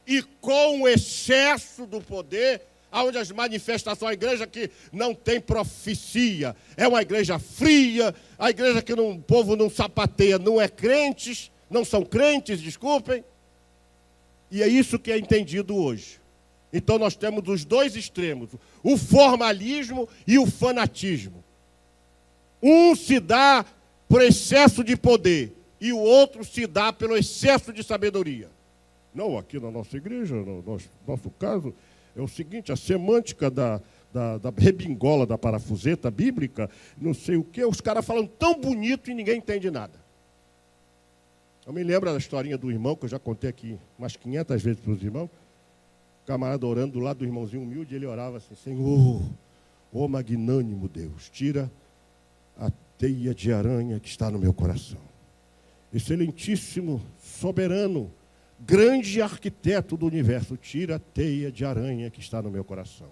e com o excesso do poder, onde as manifestações, a igreja que não tem profecia, é uma igreja fria, a igreja que o povo não sapateia, não é crentes, não são crentes, desculpem. E é isso que é entendido hoje. Então nós temos os dois extremos, o formalismo e o fanatismo. Um se dá por excesso de poder e o outro se dá pelo excesso de sabedoria. Não, aqui na nossa igreja, no nosso caso, é o seguinte, a semântica da rebingola, da parafuseta bíblica, não sei o quê, os caras falam tão bonito e ninguém entende nada. Eu me lembro da historinha do irmão, que eu já contei aqui umas 500 vezes para os irmãos, o camarada orando do lado do irmãozinho humilde, ele orava assim, Senhor, ó magnânimo Deus, tira a teia de aranha que está no meu coração. Excelentíssimo, soberano, grande arquiteto do universo, tira a teia de aranha que está no meu coração.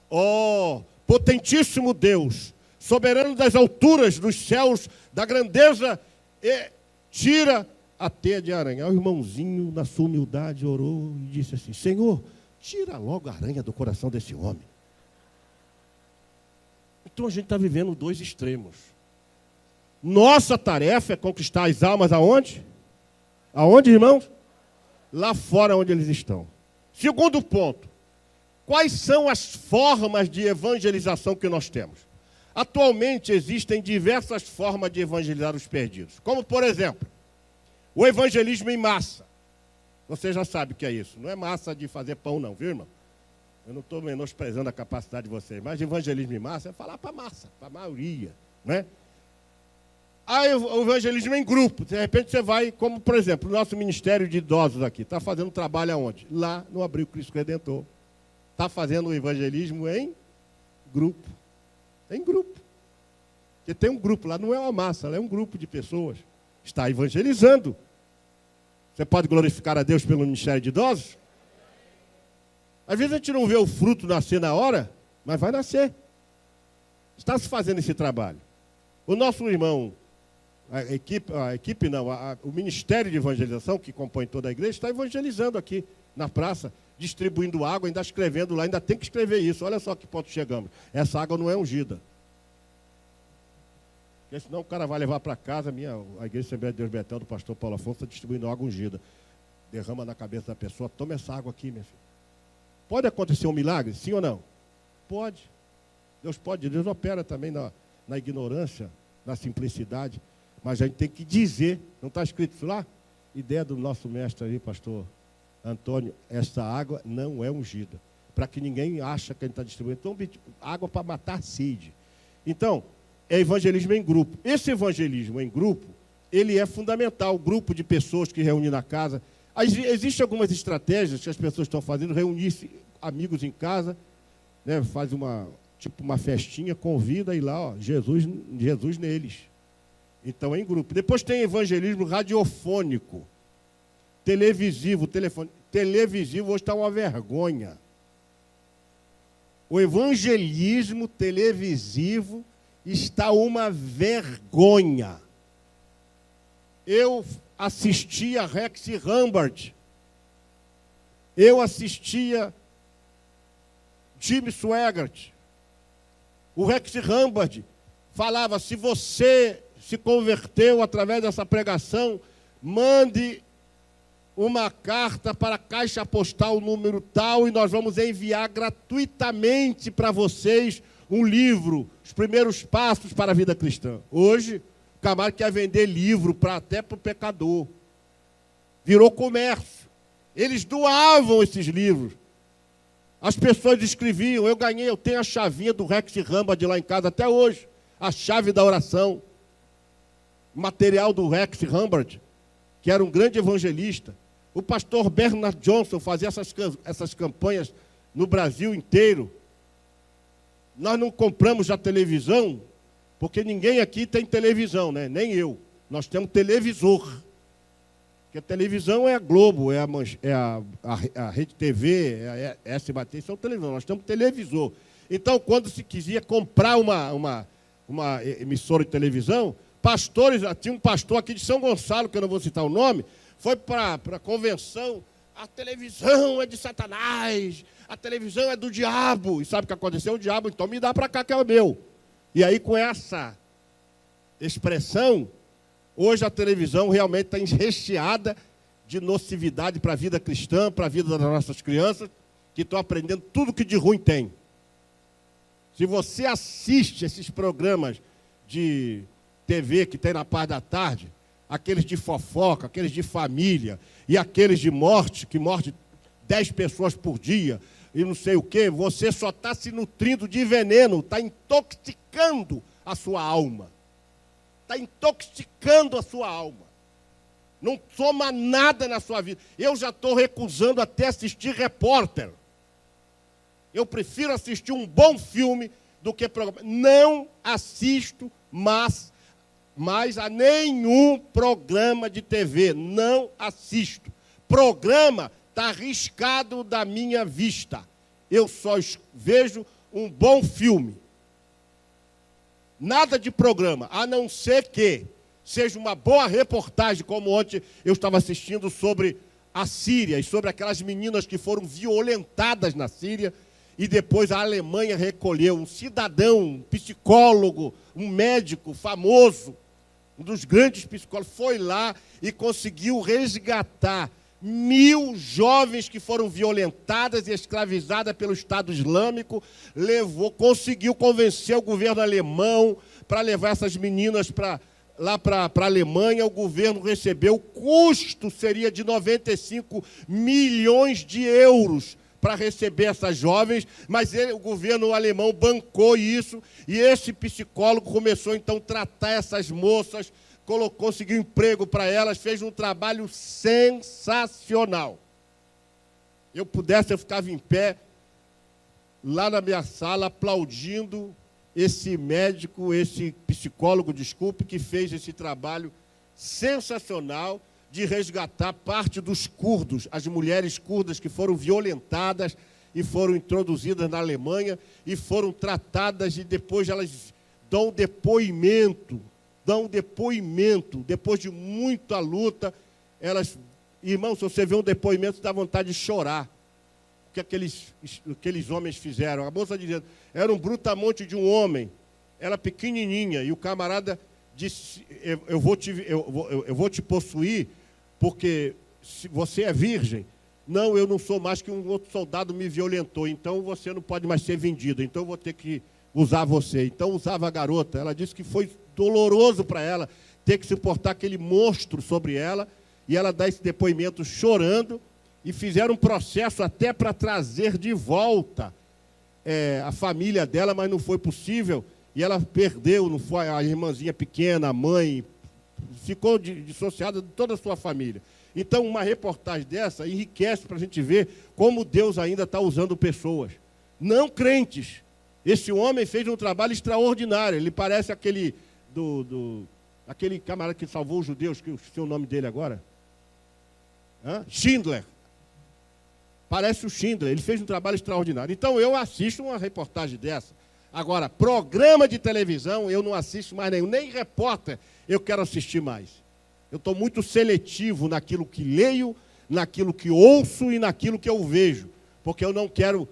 Ó, potentíssimo Deus, soberano das alturas, dos céus, da grandeza, tira a teia de aranha. O irmãozinho, na sua humildade, orou e disse assim, Senhor, tira logo a aranha do coração desse homem. Então a gente está vivendo dois extremos. Nossa tarefa é conquistar as almas aonde? Aonde, irmãos? Lá fora onde eles estão. Segundo ponto, quais são as formas de evangelização que nós temos? Atualmente existem diversas formas de evangelizar os perdidos. Como, por exemplo, o evangelismo em massa. Você já sabe o que é isso. Não é massa de fazer pão não, viu, irmão? Eu não estou menosprezando a capacidade de vocês, mas evangelismo em massa é falar para a massa, para a maioria, né? Aí o evangelismo em grupo, de repente você vai, como por exemplo, o nosso Ministério de Idosos aqui, está fazendo trabalho aonde? Lá no Abrigo Cristo Redentor. Está fazendo o evangelismo em grupo. Em grupo. Porque tem um grupo lá, não é uma massa, lá é um grupo de pessoas. Está evangelizando. Você pode glorificar a Deus pelo Ministério de Idosos? Às vezes a gente não vê o fruto nascer na hora, mas vai nascer. Está se fazendo esse trabalho. O nosso irmão, o Ministério de Evangelização, que compõe toda a igreja, está evangelizando aqui na praça, distribuindo água, ainda escrevendo lá, ainda tem que escrever isso. Olha só que ponto chegamos. Essa água não é ungida. Porque senão o cara vai levar para casa, a Igreja Assembleia de Deus Betel, do pastor Paulo Afonso, está distribuindo água ungida. Derrama na cabeça da pessoa, toma essa água aqui, minha filha. Pode acontecer um milagre, sim ou não? Pode. Deus pode, Deus opera também na ignorância, na simplicidade, mas a gente tem que dizer, não está escrito isso lá? Ideia do nosso mestre aí, pastor Antônio, essa água não é ungida, para que ninguém ache que a gente está distribuindo. Então, água para matar sede. Então, é evangelismo em grupo. Esse evangelismo em grupo, ele é fundamental, o grupo de pessoas que reúne na casa. Existem algumas estratégias que as pessoas estão fazendo, reunir amigos em casa, né, faz uma festinha, convida e lá, ó, Jesus neles. Então é em grupo. Depois tem evangelismo radiofônico, televisivo, televisivo hoje está uma vergonha. O evangelismo televisivo está uma vergonha. Eu assistia Rex Rambert, eu assistia Jimmy Swaggart. O Rex Rambert falava, se você se converteu através dessa pregação, mande uma carta para a caixa postal número tal e nós vamos enviar gratuitamente para vocês um livro, os primeiros passos para a vida cristã. Hoje, o camarada quer vender livro até para o pecador. Virou comércio. Eles doavam esses livros. As pessoas escreviam, eu tenho a chavinha do Rex Rambert lá em casa até hoje. A chave da oração. Material do Rex Rambert, que era um grande evangelista. O pastor Bernard Johnson fazia essas campanhas no Brasil inteiro. Nós não compramos a televisão, porque ninguém aqui tem televisão, né? Nem eu. Nós temos televisor. Porque a televisão é a Globo, é a Rede TV, é a SBT, são televisão. Nós temos televisor. Então, quando se quisia comprar uma emissora de televisão, pastores, tinha um pastor aqui de São Gonçalo, que eu não vou citar o nome, foi para a convenção, a televisão é de Satanás, a televisão é do diabo. E sabe o que aconteceu? O diabo, então me dá para cá que é o meu. E aí, com essa expressão, hoje a televisão realmente está recheada de nocividade para a vida cristã, para a vida das nossas crianças, que estão aprendendo tudo que de ruim tem. Se você assiste esses programas de TV que tem na parte da tarde, aqueles de fofoca, aqueles de família, e aqueles de morte, que morre 10 pessoas por dia, e não sei o quê, você só está se nutrindo de veneno, está intoxicando a sua alma. Está intoxicando a sua alma. Não soma nada na sua vida. Eu já estou recusando até assistir Repórter. Eu prefiro assistir um bom filme do que programa. Não assisto mais a nenhum programa de TV. Não assisto. Programa está arriscado da minha vista. Eu só vejo um bom filme. Nada de programa, a não ser que seja uma boa reportagem, como ontem eu estava assistindo sobre a Síria e sobre aquelas meninas que foram violentadas na Síria e depois a Alemanha recolheu um cidadão, um psicólogo, um médico famoso, um dos grandes psicólogos, foi lá e conseguiu resgatar 1.000 jovens que foram violentadas e escravizadas pelo Estado Islâmico, conseguiu convencer o governo alemão para levar essas meninas lá para a Alemanha. O governo recebeu, o custo seria de 95 milhões de euros para receber essas jovens, mas o governo alemão bancou isso, e esse psicólogo começou então a tratar essas moças, conseguiu emprego para elas, fez um trabalho sensacional. Eu ficava em pé lá na minha sala, aplaudindo esse médico, esse psicólogo, que fez esse trabalho sensacional de resgatar parte dos curdos, as mulheres curdas que foram violentadas e foram introduzidas na Alemanha e foram tratadas, e depois elas dão depoimento, depois de muita luta, irmão, se você vê um depoimento, dá vontade de chorar. O que aqueles homens fizeram? A moça dizendo, era um brutamonte de um homem, era pequenininha, e o camarada disse, eu vou te possuir, porque se você é virgem. Não, eu não sou mais que um outro soldado me violentou, então você não pode mais ser vendido, então eu vou ter que usar você. Então usava a garota. Ela disse que foi doloroso para ela ter que suportar aquele monstro sobre ela, e ela dá esse depoimento chorando, e fizeram um processo até para trazer de volta a família dela, mas não foi possível, e ela perdeu, não foi a irmãzinha pequena, a mãe, ficou dissociada de toda a sua família. Então, uma reportagem dessa enriquece para a gente ver como Deus ainda está usando pessoas, não crentes. Esse homem fez um trabalho extraordinário. Ele parece aquele camarada que salvou os judeus, que eu esqueci o nome dele agora. Schindler. Parece o Schindler. Ele fez um trabalho extraordinário. Então, eu assisto uma reportagem dessa. Agora, programa de televisão, eu não assisto mais nenhum. Nem repórter eu quero assistir mais. Eu estou muito seletivo naquilo que leio, naquilo que ouço e naquilo que eu vejo. Porque eu não quero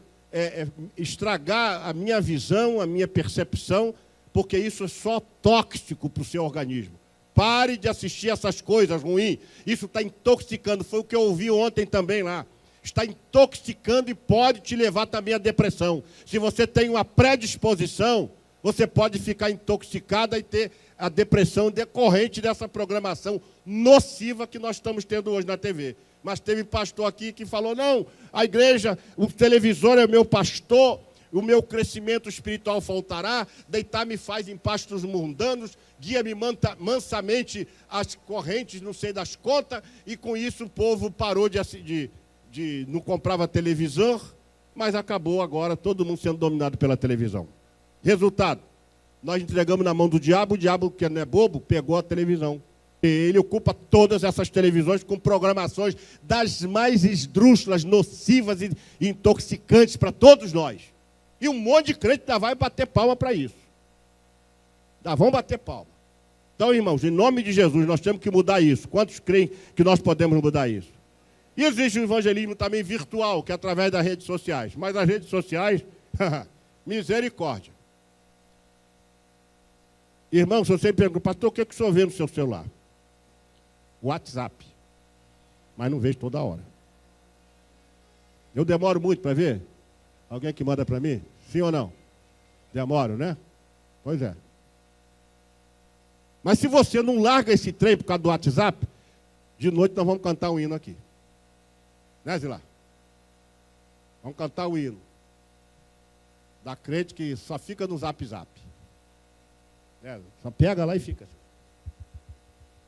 estragar a minha visão, a minha percepção, porque isso é só tóxico para o seu organismo. Pare de assistir essas coisas ruins. Isso está intoxicando. Foi o que eu ouvi ontem também lá. Está intoxicando e pode te levar também à depressão. Se você tem uma predisposição, você pode ficar intoxicada e ter a depressão decorrente dessa programação nociva que nós estamos tendo hoje na TV. Mas teve pastor aqui que falou, não, a igreja, o televisor é meu pastor, o meu crescimento espiritual faltará, deitar-me faz em pastos mundanos, guia-me mansamente as correntes, não sei das contas, e com isso o povo parou não comprava televisor, mas acabou agora todo mundo sendo dominado pela televisão. Resultado, nós entregamos na mão do diabo, o diabo, que não é bobo, pegou a televisão. Ele ocupa todas essas televisões com programações das mais esdrúxulas, nocivas e intoxicantes para todos nós. E um monte de crente ainda vai bater palma para isso. Ainda vão bater palma. Então, irmãos, em nome de Jesus, nós temos que mudar isso. Quantos creem que nós podemos mudar isso? E existe o evangelismo também virtual, que é através das redes sociais. Mas as redes sociais, misericórdia. Irmão, se você pergunta, pastor, o que o senhor vê no seu celular? WhatsApp. Mas não vejo toda hora. Eu demoro muito para ver? Alguém que manda para mim? Sim ou não? Demoro, né? Pois é. Mas se você não larga esse trem por causa do WhatsApp, de noite nós vamos cantar um hino aqui. Né, Zilá? Vamos cantar o hino. Da crente que só fica no zap. Só pega lá e fica.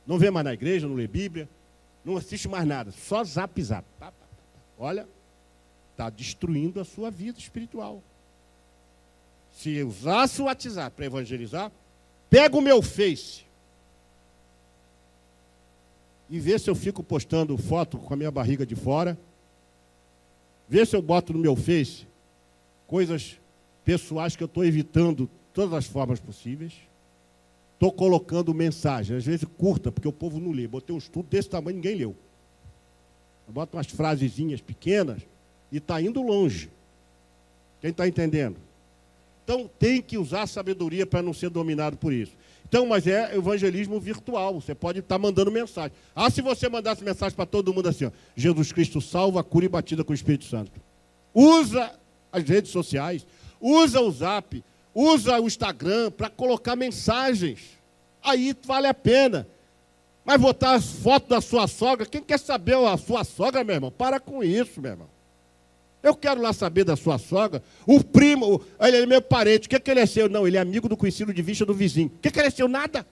Não vê mais na igreja, não lê Bíblia, não assiste mais nada. Só zap. Olha, está destruindo a sua vida espiritual. Se usasse o WhatsApp para evangelizar, pega o meu Face e vê se eu fico postando foto com a minha barriga de fora. Vê se eu boto no meu Face coisas pessoais que eu estou evitando de todas as formas possíveis. Estou colocando mensagem, às vezes curta, porque o povo não lê. Botei um estudo desse tamanho, ninguém leu. Eu boto umas frasezinhas pequenas e está indo longe. Quem está entendendo? Então, tem que usar a sabedoria para não ser dominado por isso. Então, mas é evangelismo virtual. Você pode estar mandando mensagem. Se você mandasse mensagem para todo mundo assim, ó, Jesus Cristo salva, cura e batida com o Espírito Santo. Usa as redes sociais, usa o Zap, usa o Instagram para colocar mensagens. Aí vale a pena. Mas botar as fotos da sua sogra, quem quer saber a sua sogra, meu irmão? Para com isso, meu irmão. Eu quero lá saber da sua sogra. O primo, ele é meu parente. O que ele é seu? Não, ele é amigo do conhecido de vista do vizinho. O que ele é seu? Nada.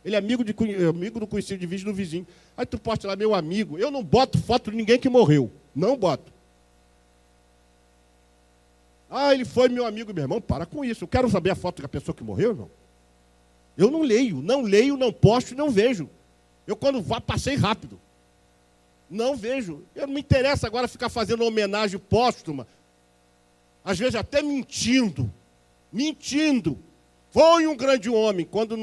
Ele é amigo do conhecido de vista do vizinho. Aí tu posta lá, meu amigo. Eu não boto foto de ninguém que morreu. Não boto. Ele foi meu amigo, meu irmão. Para com isso. Eu quero saber a foto da pessoa que morreu, irmão. Eu não leio, não posto e não vejo. Eu quando vá, passei rápido. Não vejo. Eu não me interessa agora ficar fazendo homenagem póstuma. Às vezes até mentindo. Foi um grande homem. Quando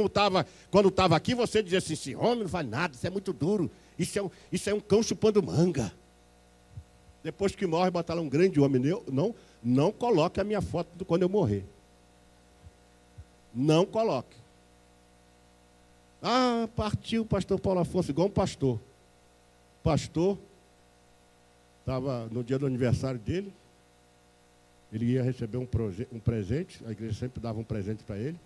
estava aqui, você dizia assim, esse homem não faz nada, isso é muito duro. Isso é um cão chupando manga. Depois que morre, bota lá um grande homem. Não coloque a minha foto quando eu morrer. Não coloque. Partiu o pastor Paulo Afonso, igual um pastor. Pastor, estava no dia do aniversário dele, ele ia receber um presente, a igreja sempre dava um presente para ele.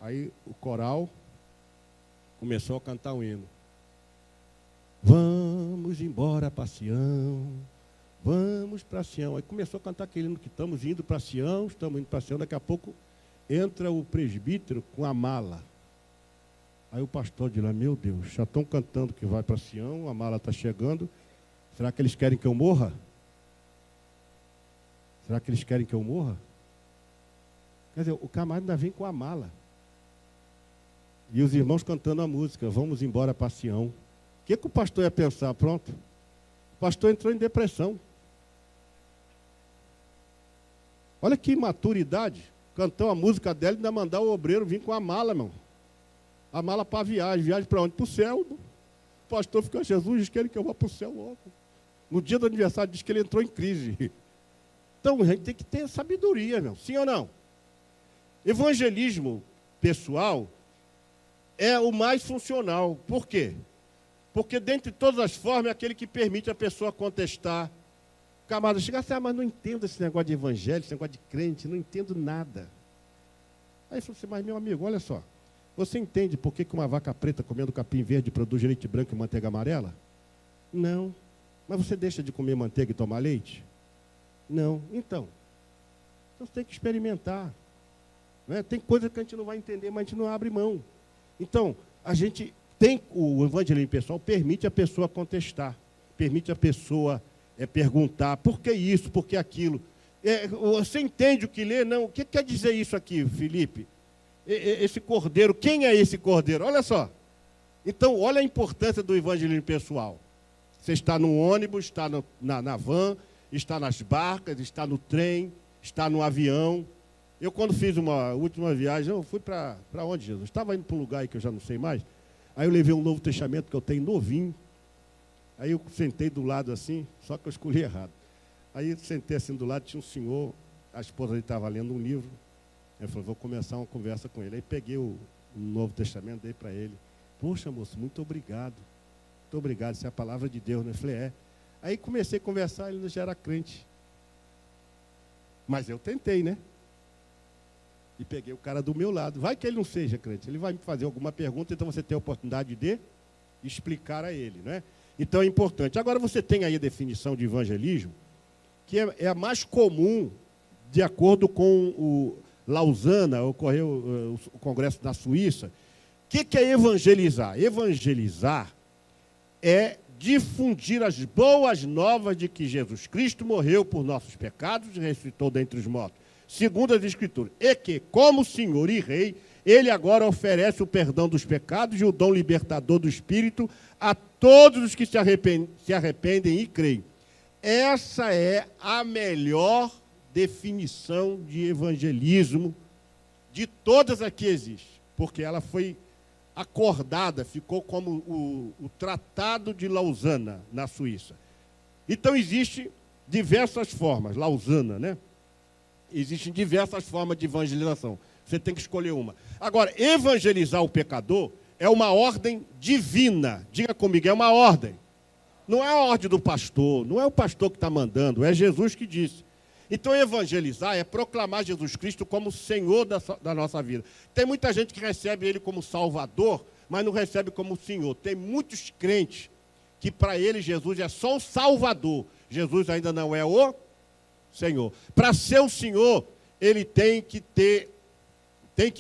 Aí o coral começou a cantar um hino. Vamos embora para Sião, vamos para Sião. Aí começou a cantar aquele hino que estamos indo para Sião, daqui a pouco entra o presbítero com a mala. Aí o pastor diz lá, meu Deus, já estão cantando que vai para Sião, a mala está chegando. Será que eles querem que eu morra? Quer dizer, o camarada ainda vem com a mala. E os irmãos cantando a música, vamos embora para Sião. O que o pastor ia pensar? Pronto. O pastor entrou em depressão. Olha que imaturidade. Cantou a música dela e ainda mandar o obreiro vir com a mala, irmão. A mala para viagem. Viagem para onde? Para o céu. O pastor ficou, Jesus diz que ele que eu vou para o céu logo. No dia do aniversário diz que ele entrou em crise. Então a gente tem que ter sabedoria, meu. Sim ou não? Evangelismo pessoal é o mais funcional. Por quê? Porque dentre todas as formas é aquele que permite a pessoa contestar. O camarada chega assim, mas não entendo esse negócio de evangelho, esse negócio de crente, não entendo nada. Aí falou assim, mas meu amigo, olha só. Você entende por que uma vaca preta comendo capim verde produz leite branco e manteiga amarela? Não. Mas você deixa de comer manteiga e tomar leite? Não. Então você tem que experimentar. Né? Tem coisa que a gente não vai entender, mas a gente não abre mão. Então, a gente tem, o evangelismo pessoal permite a pessoa contestar, permite a pessoa perguntar, por que isso, por que aquilo? Você entende o que lê? Não. O que quer dizer isso aqui, Felipe? Esse cordeiro, quem é esse cordeiro? Olha só. Então, olha a importância do evangelismo pessoal. Você está no ônibus, está na van, está nas barcas, está no trem, está no avião. Eu, quando fiz uma última viagem, eu fui para onde, Jesus? Estava indo para um lugar aí que eu já não sei mais. Aí eu levei um Novo Testamento que eu tenho novinho. Aí eu sentei do lado assim, só que eu escolhi errado. Aí eu sentei assim do lado, tinha um senhor, a esposa dele estava lendo um livro. Ele falou, vou começar uma conversa com ele. Aí peguei o Novo Testamento, dei para ele. Poxa, moço, muito obrigado. Muito obrigado, isso é a palavra de Deus, né? Eu falei, Aí comecei a conversar, ele já era crente. Mas eu tentei, né? E peguei o cara do meu lado. Vai que ele não seja crente. Ele vai me fazer alguma pergunta, então você tem a oportunidade de explicar a ele, né? Então é importante. Agora você tem aí a definição de evangelismo, que é a mais comum, de acordo com o Lausana, ocorreu o Congresso na Suíça. O que é evangelizar? Evangelizar é difundir as boas novas de que Jesus Cristo morreu por nossos pecados e ressuscitou dentre os mortos, segundo as Escrituras, e que, como Senhor e Rei, Ele agora oferece o perdão dos pecados e o dom libertador do Espírito a todos os que se arrependem e creem. Essa é a melhor definição de evangelismo de todas as que existem, porque ela foi acordada, ficou como o Tratado de Lausana, na Suíça. Então, existem diversas formas, Lausana, né? Existem diversas formas de evangelização. Você tem que escolher uma. Agora, evangelizar o pecador é uma ordem divina. Diga comigo, é uma ordem. Não é a ordem do pastor, não é o pastor que está mandando, é Jesus que disse. Então, evangelizar é proclamar Jesus Cristo como Senhor da nossa vida. Tem muita gente que recebe Ele como Salvador, mas não recebe como Senhor. Tem muitos crentes que para ele Jesus é só o Salvador. Jesus ainda não é o Senhor. Para ser o Senhor, ele tem que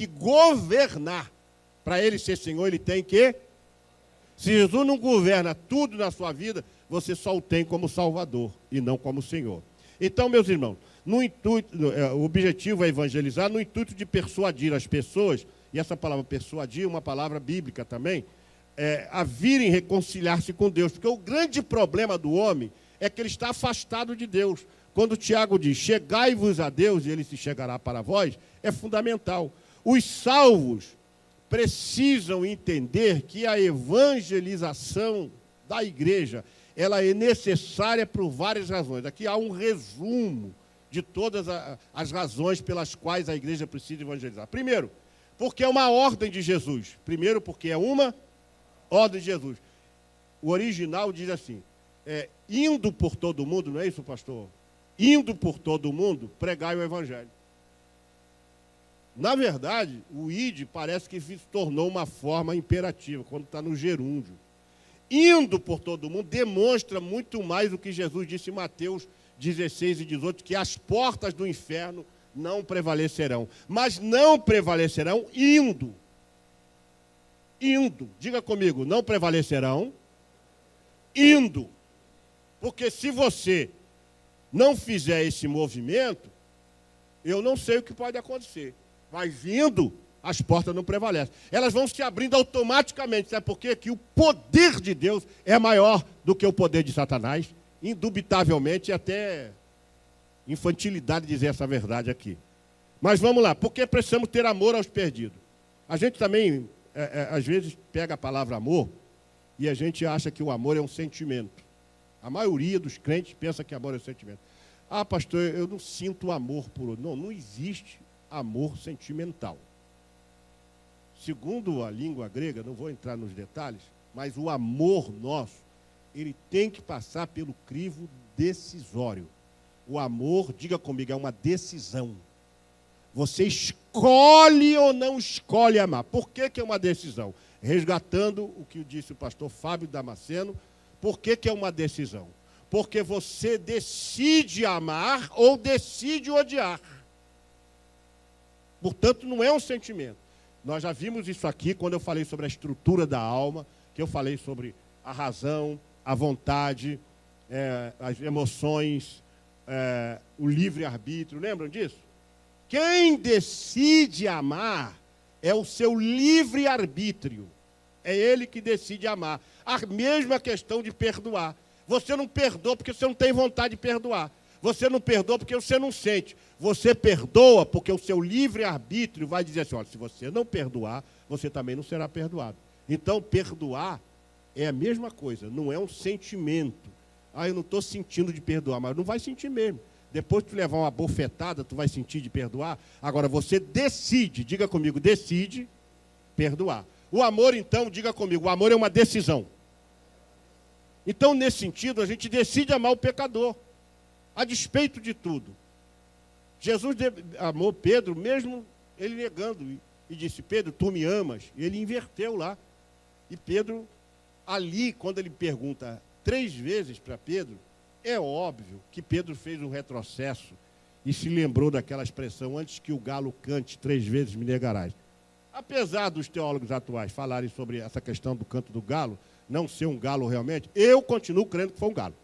governar. Para ele ser Senhor, ele tem que... Se Jesus não governa tudo na sua vida, você só o tem como Salvador e não como Senhor. Então, meus irmãos, o objetivo é evangelizar no intuito de persuadir as pessoas, e essa palavra persuadir é uma palavra bíblica também, a virem reconciliar-se com Deus. Porque o grande problema do homem é que ele está afastado de Deus. Quando Tiago diz, chegai-vos a Deus e ele se chegará para vós, é fundamental. Os salvos precisam entender que a evangelização da igreja, ela é necessária por várias razões. Aqui há um resumo de todas as razões pelas quais a igreja precisa evangelizar. Primeiro, porque é uma ordem de Jesus. Primeiro, porque é uma ordem de Jesus. O original diz assim, indo por todo mundo, não é isso, pastor? Indo por todo mundo, pregai o evangelho. Na verdade, o id parece que se tornou uma forma imperativa, quando está no gerúndio. Indo por todo mundo demonstra muito mais o que Jesus disse em Mateus 16 e 18, que as portas do inferno não prevalecerão. Mas não prevalecerão indo. Indo. Diga comigo, não prevalecerão indo. Porque se você não fizer esse movimento, eu não sei o que pode acontecer. Mas indo, as portas não prevalecem. Elas vão se abrindo automaticamente. Sabe por quê? Que o poder de Deus é maior do que o poder de Satanás. Indubitavelmente, até infantilidade dizer essa verdade aqui. Mas vamos lá. Por que precisamos ter amor aos perdidos? A gente também, às vezes, pega a palavra amor e a gente acha que o amor é um sentimento. A maioria dos crentes pensa que amor é um sentimento. Ah, pastor, eu não sinto amor por outro. Não, não existe amor sentimental. Segundo a língua grega, não vou entrar nos detalhes, mas o amor nosso, ele tem que passar pelo crivo decisório. O amor, diga comigo, é uma decisão. Você escolhe ou não escolhe amar. Por que é uma decisão? Resgatando o que disse o pastor Fábio Damasceno, por que é uma decisão? Porque você decide amar ou decide odiar. Portanto, não é um sentimento. Nós já vimos isso aqui quando eu falei sobre a estrutura da alma, que eu falei sobre a razão, a vontade, as emoções, o livre-arbítrio. Lembram disso? Quem decide amar é o seu livre-arbítrio. É ele que decide amar. A mesma questão de perdoar. Você não perdoa porque você não tem vontade de perdoar. Você não perdoa porque você não sente. Você perdoa porque o seu livre-arbítrio vai dizer assim, olha, se você não perdoar, você também não será perdoado. Então, perdoar é a mesma coisa, não é um sentimento. Ah, eu não estou sentindo de perdoar, mas não vai sentir mesmo. Depois que tu levar uma bofetada, tu vai sentir de perdoar. Agora, você decide, diga comigo, decide perdoar. O amor, então, diga comigo, o amor é uma decisão. Então, nesse sentido, a gente decide amar o pecador, a despeito de tudo. Jesus amou Pedro mesmo ele negando, e disse, Pedro, tu me amas? E ele inverteu lá. E Pedro, ali, quando ele pergunta 3 vezes para Pedro, é óbvio que Pedro fez um retrocesso e se lembrou daquela expressão, antes que o galo cante 3 vezes me negarás. Apesar dos teólogos atuais falarem sobre essa questão do canto do galo, não ser um galo realmente, eu continuo crendo que foi um galo.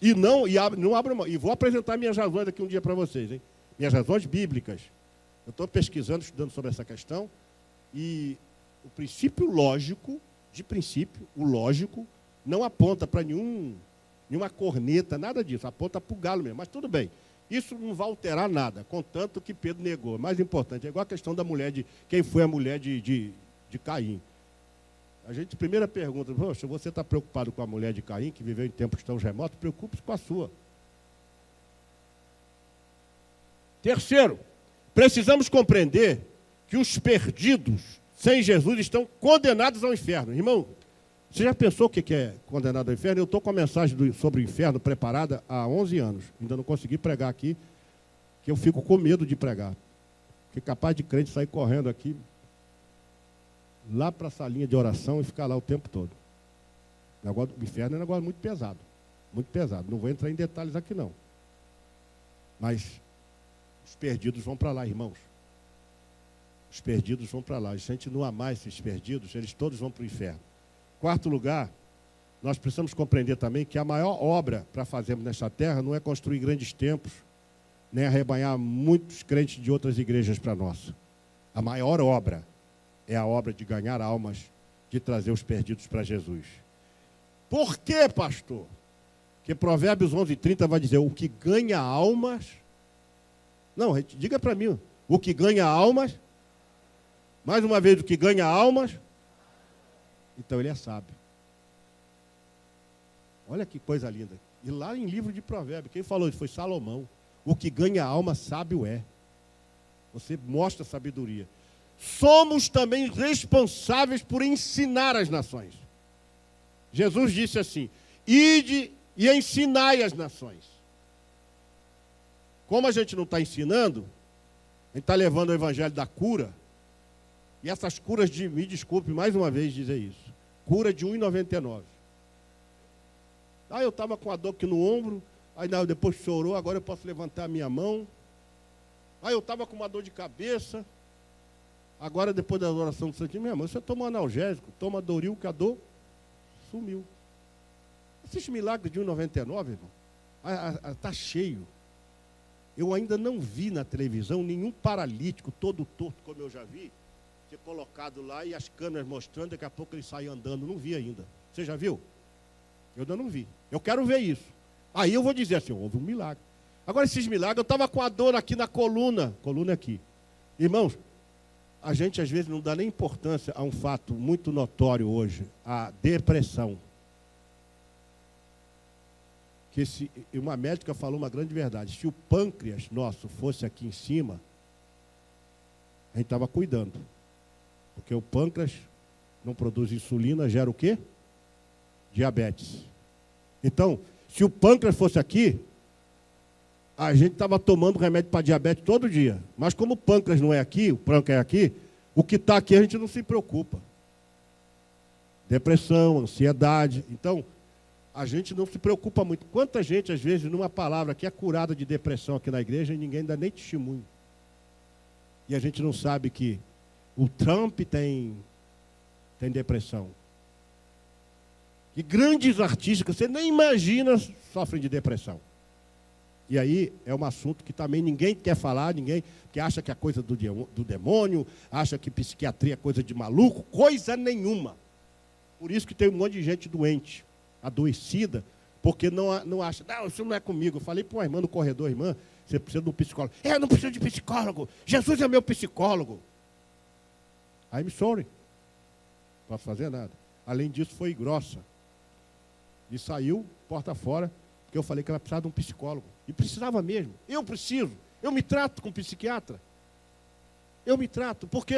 E não abro mão. E vou apresentar minhas razões aqui um dia para vocês, hein? Minhas razões bíblicas. Eu estou pesquisando, estudando sobre essa questão, e o princípio lógico, o lógico, não aponta para nenhuma corneta, nada disso, aponta para o galo mesmo. Mas tudo bem, isso não vai alterar nada, contanto que Pedro negou. Mais importante, é igual a questão da mulher, quem foi a mulher de Caim. A gente, primeira pergunta, poxa, você está preocupado com a mulher de Caim, que viveu em tempos tão remotos? Preocupe-se com a sua. Terceiro, precisamos compreender que os perdidos sem Jesus estão condenados ao inferno. Irmão, você já pensou o que é condenado ao inferno? Eu estou com a mensagem sobre o inferno preparada há 11 anos. Ainda não consegui pregar aqui, que eu fico com medo de pregar. Porque capaz de crente sair correndo aqui, lá para a salinha de oração e ficar lá o tempo todo. O negócio do inferno é um negócio muito pesado. Muito pesado. Não vou entrar em detalhes aqui, não. Mas os perdidos vão para lá, irmãos. Os perdidos vão para lá. Se a gente não amar esses perdidos, eles todos vão para o inferno. Quarto lugar, nós precisamos compreender também que a maior obra para fazermos nesta terra não é construir grandes templos, nem arrebanhar muitos crentes de outras igrejas para nós. A maior obra é a obra de ganhar almas, de trazer os perdidos para Jesus. Por quê, pastor? Porque Provérbios 11:30 vai dizer, o que ganha almas... Não, diga para mim, o que ganha almas... Mais uma vez, o que ganha almas... Então ele é sábio. Olha que coisa linda. E lá em livro de Provérbios, quem falou isso foi Salomão. O que ganha alma, sábio é. Você mostra sabedoria. Somos também responsáveis por ensinar as nações. Jesus disse assim, ide e ensinai as nações. Como a gente não está ensinando, a gente está levando o evangelho da cura, e essas curas me desculpe mais uma vez dizer isso, cura de R$1,99. Eu estava com a dor aqui no ombro, aí depois chorou, agora eu posso levantar a minha mão. Eu estava com uma dor de cabeça, agora depois da oração do Santinho, minha mãe, você toma um analgésico, toma Doril, que a dor sumiu. Esses milagres de R$1,99, irmão, está cheio. Eu ainda não vi na televisão nenhum paralítico, todo torto, como eu já vi, ser colocado lá e as câmeras mostrando, daqui a pouco ele sai andando. Não vi ainda. Você já viu? Eu ainda não vi. Eu quero ver isso. Aí eu vou dizer assim, houve um milagre. Agora esses milagres, eu estava com a dor aqui na coluna aqui. Irmãos, a gente às vezes não dá nem importância a um fato muito notório hoje, a depressão. Uma médica falou uma grande verdade, se o pâncreas nosso fosse aqui em cima, a gente estava cuidando. Porque o pâncreas não produz insulina, gera o quê? Diabetes. Então, se o pâncreas fosse aqui, a gente estava tomando remédio para diabetes todo dia. Mas como o pâncreas não é aqui, o pâncreas é aqui, o que está aqui a gente não se preocupa. Depressão, ansiedade. Então, a gente não se preocupa muito. Quanta gente, às vezes, numa palavra que é curada de depressão aqui na igreja, e ninguém dá nem testemunho. E a gente não sabe que o Trump tem depressão. E grandes artistas que você nem imagina sofrem de depressão. E aí é um assunto que também ninguém quer falar, ninguém que acha que é coisa do demônio, acha que psiquiatria é coisa de maluco, coisa nenhuma. Por isso que tem um monte de gente doente, adoecida, porque não acha, não, isso não é comigo. Eu falei para uma irmã no corredor, irmã, você precisa de um psicólogo. Eu não preciso de psicólogo, Jesus é meu psicólogo. I'm sorry. Não posso fazer nada. Além disso, foi grossa. E saiu, porta fora, porque eu falei que ela precisava de um psicólogo. E precisava mesmo. Eu preciso. Eu me trato com um psiquiatra. Eu me trato. Porque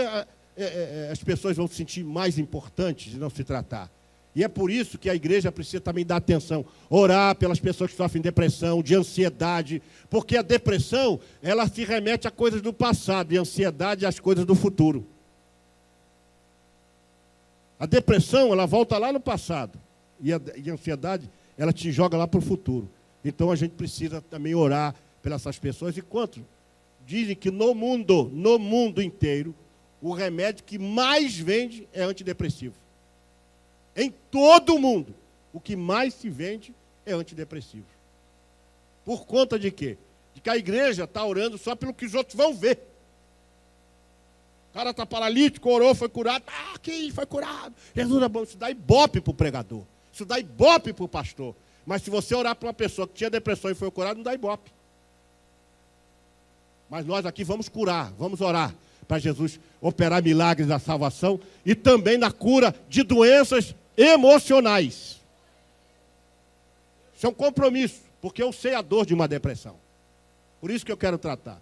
as pessoas vão se sentir mais importantes de não se tratar. E é por isso que a igreja precisa também dar atenção, orar pelas pessoas que sofrem de depressão, de ansiedade, porque a depressão, ela se remete a coisas do passado, e a ansiedade às coisas do futuro. A depressão, ela volta lá no passado, e a ansiedade, ela te joga lá para o futuro. Então a gente precisa também orar pelas essas pessoas. Enquanto dizem que no mundo inteiro, o remédio que mais vende é antidepressivo. Em todo o mundo, o que mais se vende é antidepressivo. Por conta de quê? De que a igreja está orando só pelo que os outros vão ver. O cara está paralítico, orou, foi curado. Ah, quem foi curado? Jesus é bom. Isso dá ibope para o pregador. Isso dá ibope para o pastor. Mas se você orar para uma pessoa que tinha depressão e foi curada, não dá ibope. Mas nós aqui vamos curar, vamos orar para Jesus operar milagres da salvação e também na cura de doenças emocionais. Isso é um compromisso, porque eu sei a dor de uma depressão. Por isso que eu quero tratar.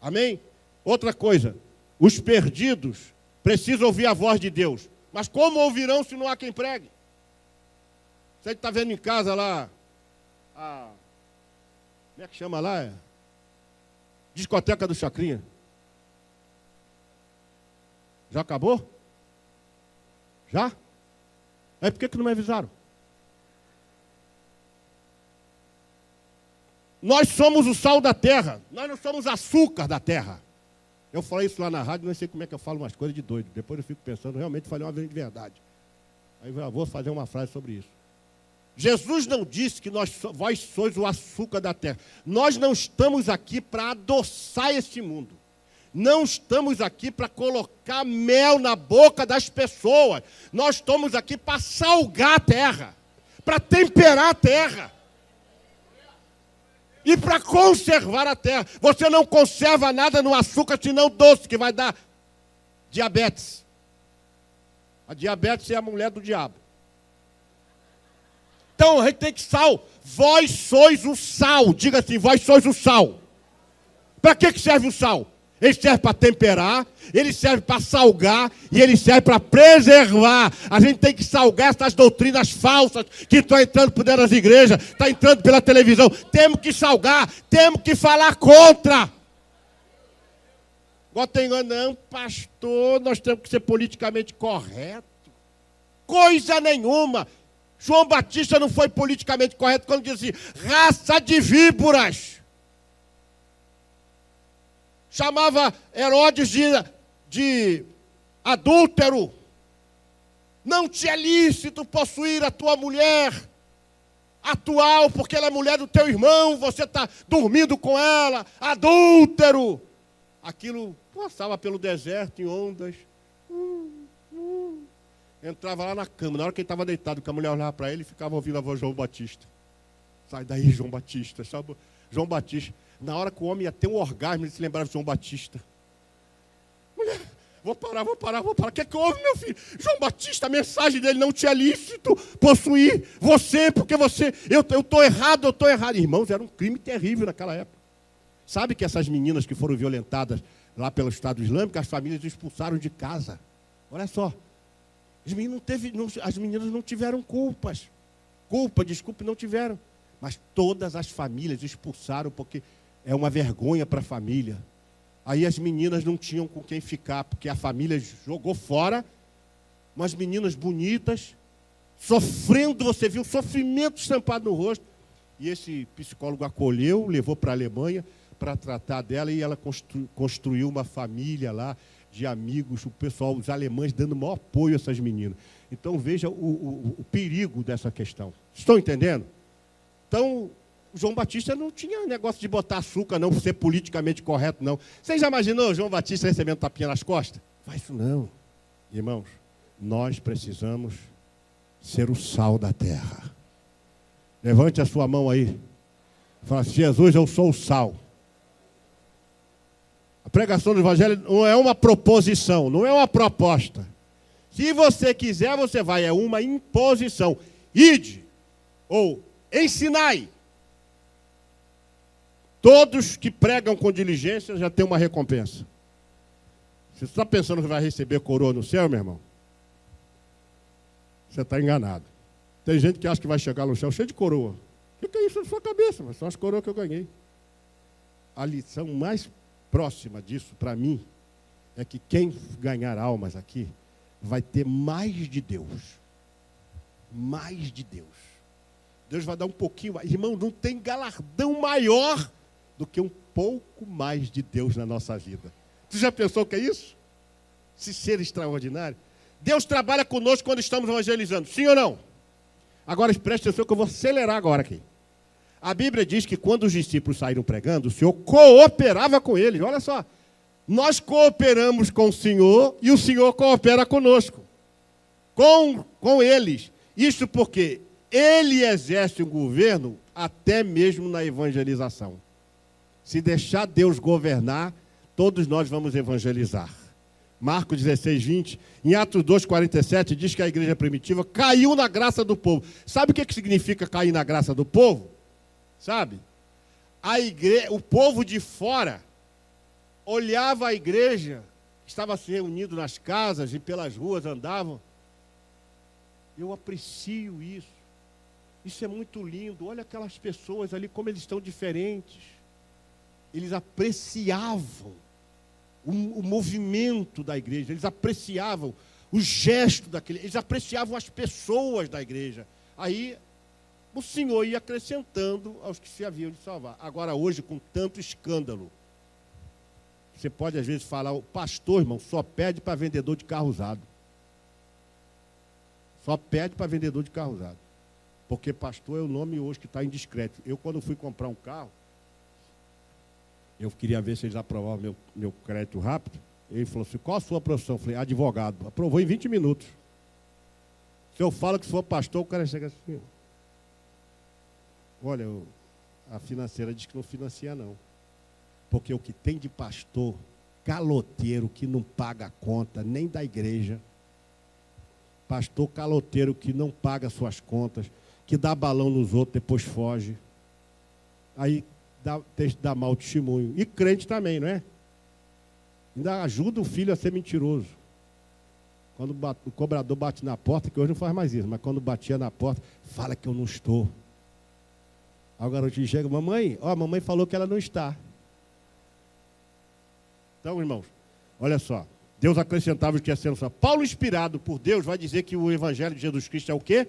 Amém? Outra coisa, os perdidos precisam ouvir a voz de Deus. Mas como ouvirão se não há quem pregue? Você está vendo em casa lá, como é que chama lá? Discoteca do Chacrinha. Já acabou? Já? Aí por que não me avisaram? Nós somos o sal da terra. Nós não somos açúcar da terra. Eu falei isso lá na rádio, não sei como é que eu falo umas coisas de doido. Depois eu fico pensando, realmente falei uma vez de verdade. Aí eu vou fazer uma frase sobre isso. Jesus não disse que vós sois o açúcar da terra. Nós não estamos aqui para adoçar esse mundo. Não estamos aqui para colocar mel na boca das pessoas. Nós estamos aqui para salgar a terra, para temperar a terra e para conservar a terra. Você não conserva nada no açúcar senão doce, que vai dar diabetes. A diabetes é a mulher do diabo. Então a gente tem que sal. Vós sois o sal. Diga assim, vós sois o sal. Para que serve o sal? Ele serve para temperar, ele serve para salgar e ele serve para preservar. A gente tem que salgar essas doutrinas falsas que estão entrando por dentro das igrejas, estão entrando pela televisão. Temos que salgar, temos que falar contra. Agora tem não, pastor, nós temos que ser politicamente correto. Coisa nenhuma. João Batista não foi politicamente correto quando dizia raça de víboras. Chamava Herodes de adúltero. Não te é lícito possuir a tua mulher atual, porque ela é mulher do teu irmão, você está dormindo com ela, adúltero. Aquilo passava pelo deserto em ondas. Entrava lá na cama, na hora que ele estava deitado, que a mulher olhava para ele, ficava ouvindo a voz de João Batista. Sai daí, João Batista, sabe? João Batista. Na hora que o homem ia ter um orgasmo, ele se lembrava de João Batista. Mulher, vou parar. O que é que houve, meu filho? João Batista, a mensagem dele não te é lícito possuir você, porque você... Eu estou errado. Irmãos, era um crime terrível naquela época. Sabe que essas meninas que foram violentadas lá pelo Estado Islâmico, as famílias expulsaram de casa. Olha só. As meninas não tiveram desculpe, não tiveram. Mas todas as famílias expulsaram porque é uma vergonha para a família. Aí as meninas não tinham com quem ficar, porque a família jogou fora umas meninas bonitas, sofrendo, você viu, sofrimento estampado no rosto. E esse psicólogo acolheu, levou para a Alemanha para tratar dela e ela construiu uma família lá, de amigos, o pessoal, os alemães dando maior apoio a essas meninas. Então veja o perigo dessa questão. Estão entendendo? Então, João Batista não tinha negócio de botar açúcar, não, ser politicamente correto, não. Você já imaginou João Batista recebendo tapinha nas costas? Faz isso não. Irmãos, nós precisamos ser o sal da terra. Levante a sua mão aí. Fala assim, Jesus, eu sou o sal. A pregação do Evangelho não é uma proposição, não é uma proposta. Se você quiser, você vai. É uma imposição. Ide, ou ensinai. Todos que pregam com diligência já têm uma recompensa. Você está pensando que vai receber coroa no céu, meu irmão? você está enganado. Tem gente que acha que vai chegar no céu cheio de coroa. O que é isso na sua cabeça? Mas são as coroas que eu ganhei. A lição mais próxima disso, para mim, é que quem ganhar almas aqui vai ter mais de Deus. Mais de Deus. Deus vai dar um pouquinho mais. Irmão, não tem galardão maior do que um pouco mais de Deus na nossa vida. Você já pensou o que é isso? Esse ser extraordinário. Deus trabalha conosco quando estamos evangelizando. Sim ou não? Agora, preste atenção que eu vou acelerar agora aqui. A Bíblia diz que quando os discípulos saíram pregando, o Senhor cooperava com eles. Olha só. Nós cooperamos com o Senhor e o Senhor coopera conosco. Com eles. Isso porque Ele exerce um governo até mesmo na evangelização. Se deixar Deus governar, todos nós vamos evangelizar. Marcos 16, 20, em Atos 2, 47, diz que a igreja primitiva caiu na graça do povo. Sabe o que significa cair na graça do povo? Sabe? O povo de fora olhava a igreja, estava se reunindo nas casas e pelas ruas andavam. Eu aprecio isso. Isso é muito lindo. Olha aquelas pessoas ali, como eles estão diferentes. Eles apreciavam o movimento da igreja, eles apreciavam o gesto daquele, eles apreciavam as pessoas da igreja. Aí o Senhor ia acrescentando aos que se haviam de salvar. Agora hoje, com tanto escândalo, você pode às vezes falar, o pastor, irmão, só pede para vendedor de carro usado. Só pede para vendedor de carro usado. Porque pastor é o nome hoje que está indiscreto. Eu, quando fui comprar um carro, eu queria ver se eles aprovavam meu crédito rápido. Ele falou assim, qual a sua profissão? Eu falei, advogado. Aprovou em 20 minutos. Se eu falo que se for pastor, o cara chega assim. Olha, a financeira diz que não financia não. Porque o que tem de pastor, caloteiro, que não paga a conta, nem da igreja. Pastor caloteiro que não paga suas contas, que dá balão nos outros, depois foge. Aí dá mau testemunho. E crente também, não é? Ainda ajuda o filho a ser mentiroso. Quando o cobrador bate na porta, que hoje não faz mais isso, mas quando batia na porta, fala que eu não estou. Aí o garotinho chega, mamãe, a mamãe falou que ela não está. Então, irmãos, olha só. Deus acrescentava o que ia sendo só. Paulo, inspirado por Deus, vai dizer que o evangelho de Jesus Cristo é o quê?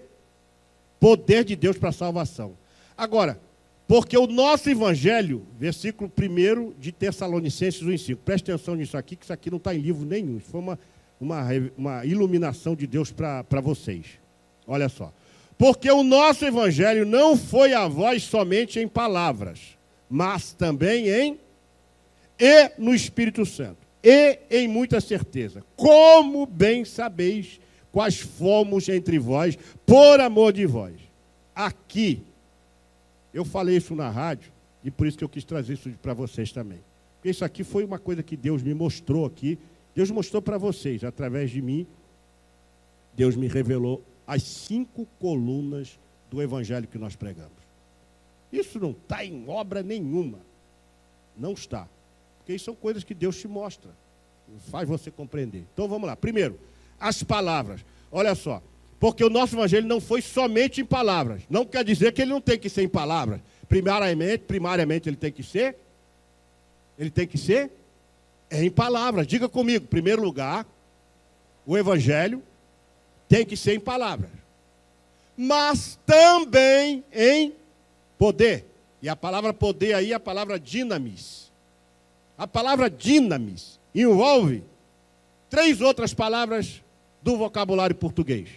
Poder de Deus para a salvação. Agora, porque o nosso evangelho, versículo 1 de Tessalonicenses 1,5. Preste atenção nisso aqui, que isso aqui não está em livro nenhum. Isso foi uma iluminação de Deus para vocês. Olha só. Porque o nosso evangelho não foi a vós somente em palavras, mas também no Espírito Santo. E em muita certeza. Como bem sabeis quais fomos entre vós, por amor de vós. Aqui, eu falei isso na rádio, e por isso que eu quis trazer isso para vocês também. Porque isso aqui foi uma coisa que Deus me mostrou aqui. Deus mostrou para vocês, através de mim, Deus me revelou as 5 colunas do evangelho que nós pregamos. Isso não está em obra nenhuma. Não está. Porque isso são coisas que Deus te mostra. Faz você compreender. Então vamos lá. Primeiro, as palavras. Olha só. Porque o nosso evangelho não foi somente em palavras. Não quer dizer que ele não tem que ser em palavras. Primariamente ele tem que ser. Ele tem que ser em palavras. Diga comigo. Em primeiro lugar, o evangelho tem que ser em palavras. Mas também em poder. E a palavra poder aí é a palavra dinamis. A palavra dinamis envolve 3 outras palavras do vocabulário português.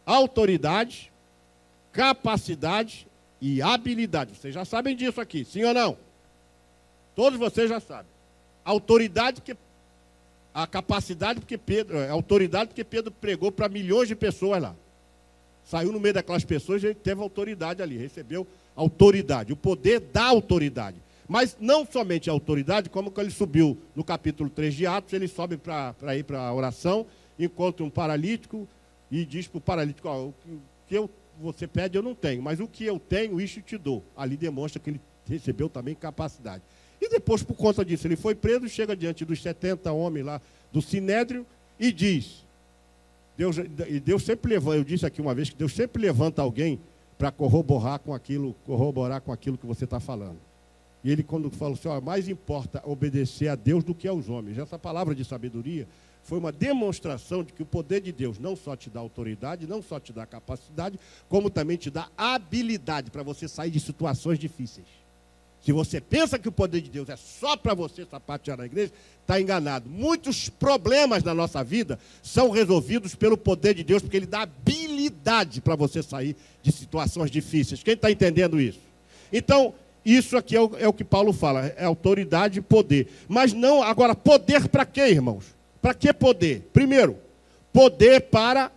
Autoridade, capacidade e habilidade. Vocês já sabem disso aqui, sim ou não? Todos vocês já sabem. Autoridade, a capacidade, porque a autoridade, porque Pedro pregou para milhões de pessoas lá. Saiu no meio daquelas pessoas e ele teve autoridade ali, recebeu autoridade, o poder da autoridade. Mas não somente a autoridade, como quando ele subiu no capítulo 3 de Atos, ele sobe para ir para a oração, encontra um paralítico e diz para o paralítico, o que você pede eu não tenho, mas o que eu tenho, isso te dou. Ali demonstra que ele recebeu também capacidade. E depois, por conta disso, ele foi preso, chega diante dos 70 homens lá do Sinédrio e diz, Deus sempre levanta, eu disse aqui uma vez que Deus sempre levanta alguém para corroborar com aquilo que você está falando. E ele, quando falou assim, mais importa obedecer a Deus do que aos homens. Essa palavra de sabedoria foi uma demonstração de que o poder de Deus não só te dá autoridade, não só te dá capacidade, como também te dá habilidade para você sair de situações difíceis. Se você pensa que o poder de Deus é só para você sapatear na igreja, está enganado. Muitos problemas na nossa vida são resolvidos pelo poder de Deus, porque Ele dá habilidade para você sair de situações difíceis. Quem está entendendo isso? Então, isso aqui é o que Paulo fala, é autoridade e poder. Mas não, agora, poder para quê, irmãos? Para que poder? Primeiro, poder para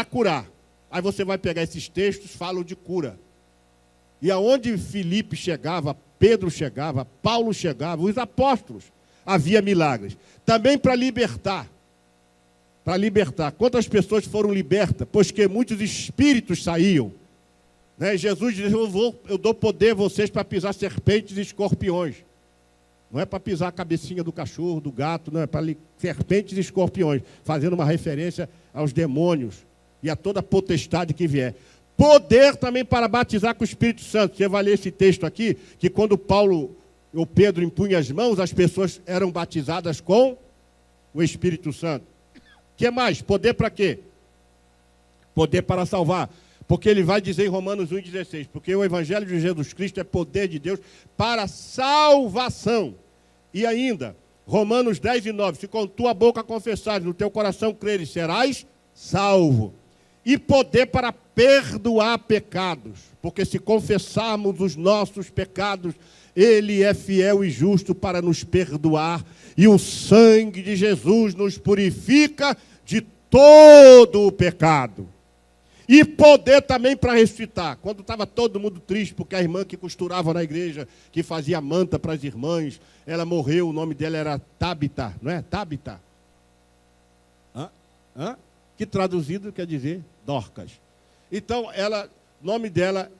curar. Aí você vai pegar esses textos, falam de cura. E aonde Filipe chegava, Pedro chegava, Paulo chegava, os apóstolos, havia milagres. Também para libertar. Para libertar. Quantas pessoas foram libertas? Pois que muitos espíritos saíam. Né? Jesus diz, eu dou poder a vocês para pisar serpentes e escorpiões. Não é para pisar a cabecinha do cachorro, do gato, não, é para serpentes e escorpiões, fazendo uma referência aos demônios e a toda a potestade que vier. Poder também para batizar com o Espírito Santo. Você vai ler esse texto aqui, que quando Paulo ou Pedro impunha as mãos, as pessoas eram batizadas com o Espírito Santo. O que mais? Poder para quê? Poder para salvar. Porque ele vai dizer em Romanos 1,16, porque o Evangelho de Jesus Cristo é poder de Deus para salvação. E ainda, Romanos 10:9, se com tua boca confessares, no teu coração creres, serás salvo. E poder para perdoar pecados, porque se confessarmos os nossos pecados, Ele é fiel e justo para nos perdoar, e o sangue de Jesus nos purifica de todo o pecado. E poder também para ressuscitar. Quando estava todo mundo triste, porque a irmã que costurava na igreja, que fazia manta para as irmãs, ela morreu, o nome dela era Tabita, não é? Tabita. Que traduzido quer dizer Dorcas. Então, o nome dela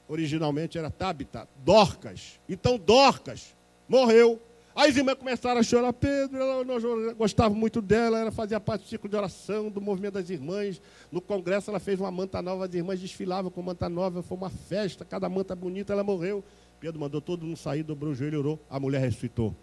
originalmente era Tabita, Dorcas. Então, Dorcas morreu. Aí as irmãs começaram a chorar. Pedro, ela gostava muito dela, ela fazia parte do ciclo de oração, do movimento das irmãs. No congresso ela fez uma manta nova, as irmãs desfilavam com manta nova, foi uma festa, cada manta bonita, ela morreu. Pedro mandou todo mundo sair, dobrou o joelho e orou, a mulher ressuscitou.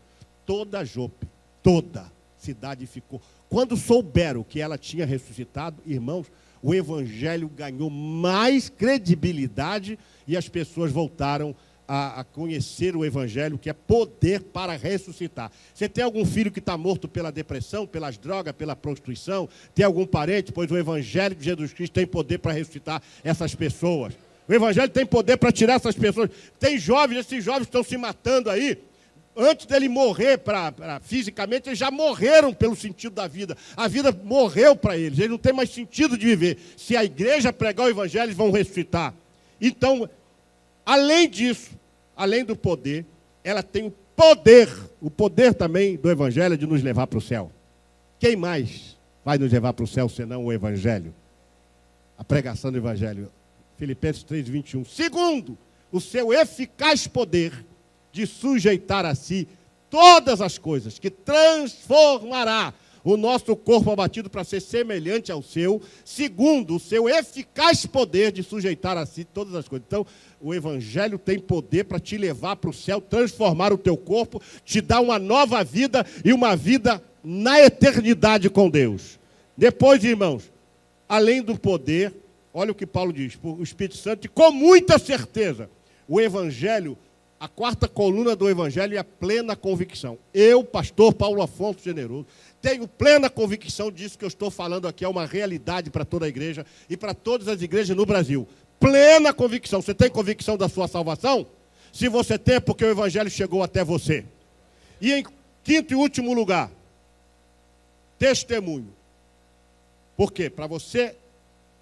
Toda Jope, toda cidade ficou. Quando souberam que ela tinha ressuscitado, irmãos, o evangelho ganhou mais credibilidade e as pessoas voltaram a conhecer o evangelho, que é poder para ressuscitar. Você tem algum filho que está morto pela depressão, pelas drogas, pela prostituição? Tem algum parente? Pois o evangelho de Jesus Cristo tem poder para ressuscitar essas pessoas. O evangelho tem poder para tirar essas pessoas. Tem jovens, esses jovens estão se matando aí. Antes dele morrer fisicamente, eles já morreram pelo sentido da vida. A vida morreu para eles, eles não têm mais sentido de viver. Se a igreja pregar o evangelho, eles vão ressuscitar. Então, além disso, além do poder, ela tem o poder também do evangelho de nos levar para o céu. Quem mais vai nos levar para o céu senão o evangelho? A pregação do evangelho. Filipenses 3:21. Segundo, o seu eficaz poder de sujeitar a si todas as coisas, que transformará o nosso corpo abatido para ser semelhante ao seu, segundo o seu eficaz poder de sujeitar a si todas as coisas. Então, o evangelho tem poder para te levar para o céu, transformar o teu corpo, te dar uma nova vida e uma vida na eternidade com Deus. Depois, irmãos, além do poder, olha o que Paulo diz, o Espírito Santo, e com muita certeza, o evangelho, a quarta coluna do evangelho é a plena convicção. Eu, pastor Paulo Afonso Generoso, tenho plena convicção disso que eu estou falando aqui, é uma realidade para toda a igreja e para todas as igrejas no Brasil. Plena convicção. Você tem convicção da sua salvação? Se você tem, é porque o evangelho chegou até você. E em quinto e último lugar, testemunho. Por quê? Para você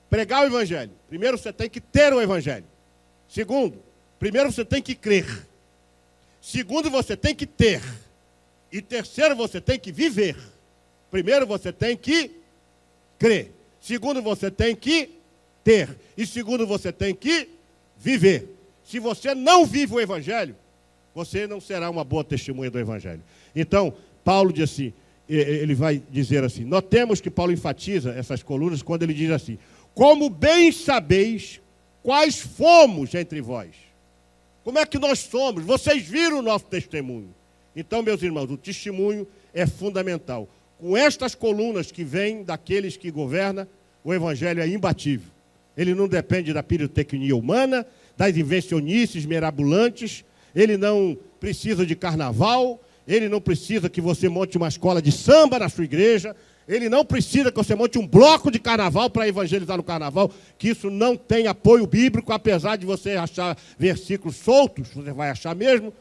pregar o evangelho, primeiro você tem que ter o evangelho. Segundo, primeiro você tem que crer. Segundo, você tem que ter. E terceiro, você tem que viver. Primeiro, você tem que crer. Segundo, você tem que ter. E segundo, você tem que viver. Se você não vive o evangelho, você não será uma boa testemunha do evangelho. Então, Paulo diz assim, ele vai dizer assim, notemos que Paulo enfatiza essas colunas quando ele diz assim, como bem sabeis quais fomos entre vós. Como é que nós somos? Vocês viram o nosso testemunho. Então, meus irmãos, o testemunho é fundamental. Com estas colunas que vêm daqueles que governam, o evangelho é imbatível. Ele não depende da pirotecnia humana, das invencionices mirabolantes, ele não precisa de carnaval, ele não precisa que você monte uma escola de samba na sua igreja, ele não precisa que você monte um bloco de carnaval para evangelizar no carnaval, que isso não tem apoio bíblico, apesar de você achar versículos soltos, você vai achar mesmo,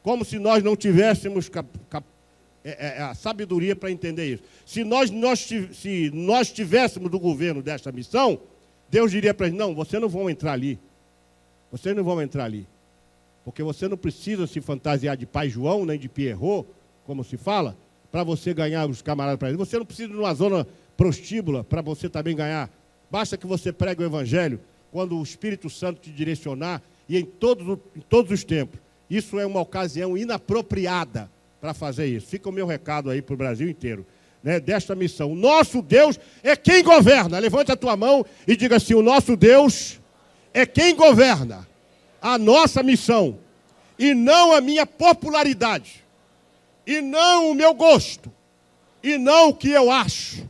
como se nós não tivéssemos a sabedoria para entender isso. Se nós tivéssemos o governo desta missão, Deus diria para eles, não, vocês não vão entrar ali. Vocês não vão entrar ali. Porque você não precisa se fantasiar de Pai João, nem de Pierrot, como se fala, para você ganhar os camaradas para ele. Você não precisa de uma zona prostíbula para você também ganhar. Basta que você pregue o Evangelho quando o Espírito Santo te direcionar e em todos os tempos. Isso é uma ocasião inapropriada para fazer isso. Fica o meu recado aí para o Brasil inteiro, né, desta missão. O nosso Deus é quem governa. Levante a tua mão e diga assim, o nosso Deus é quem governa a nossa missão e não a minha popularidade. E não o meu gosto, e não o que eu acho.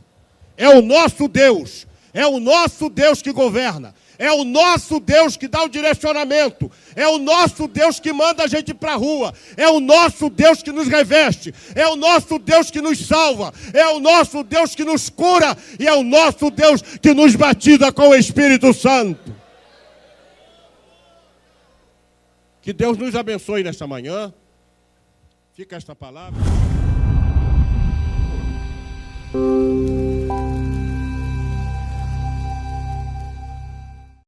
É o nosso Deus que governa, é o nosso Deus que dá o direcionamento, é o nosso Deus que manda a gente para a rua, é o nosso Deus que nos reveste, é o nosso Deus que nos salva, é o nosso Deus que nos cura, e é o nosso Deus que nos batiza com o Espírito Santo. Que Deus nos abençoe nesta manhã. Fica esta palavra.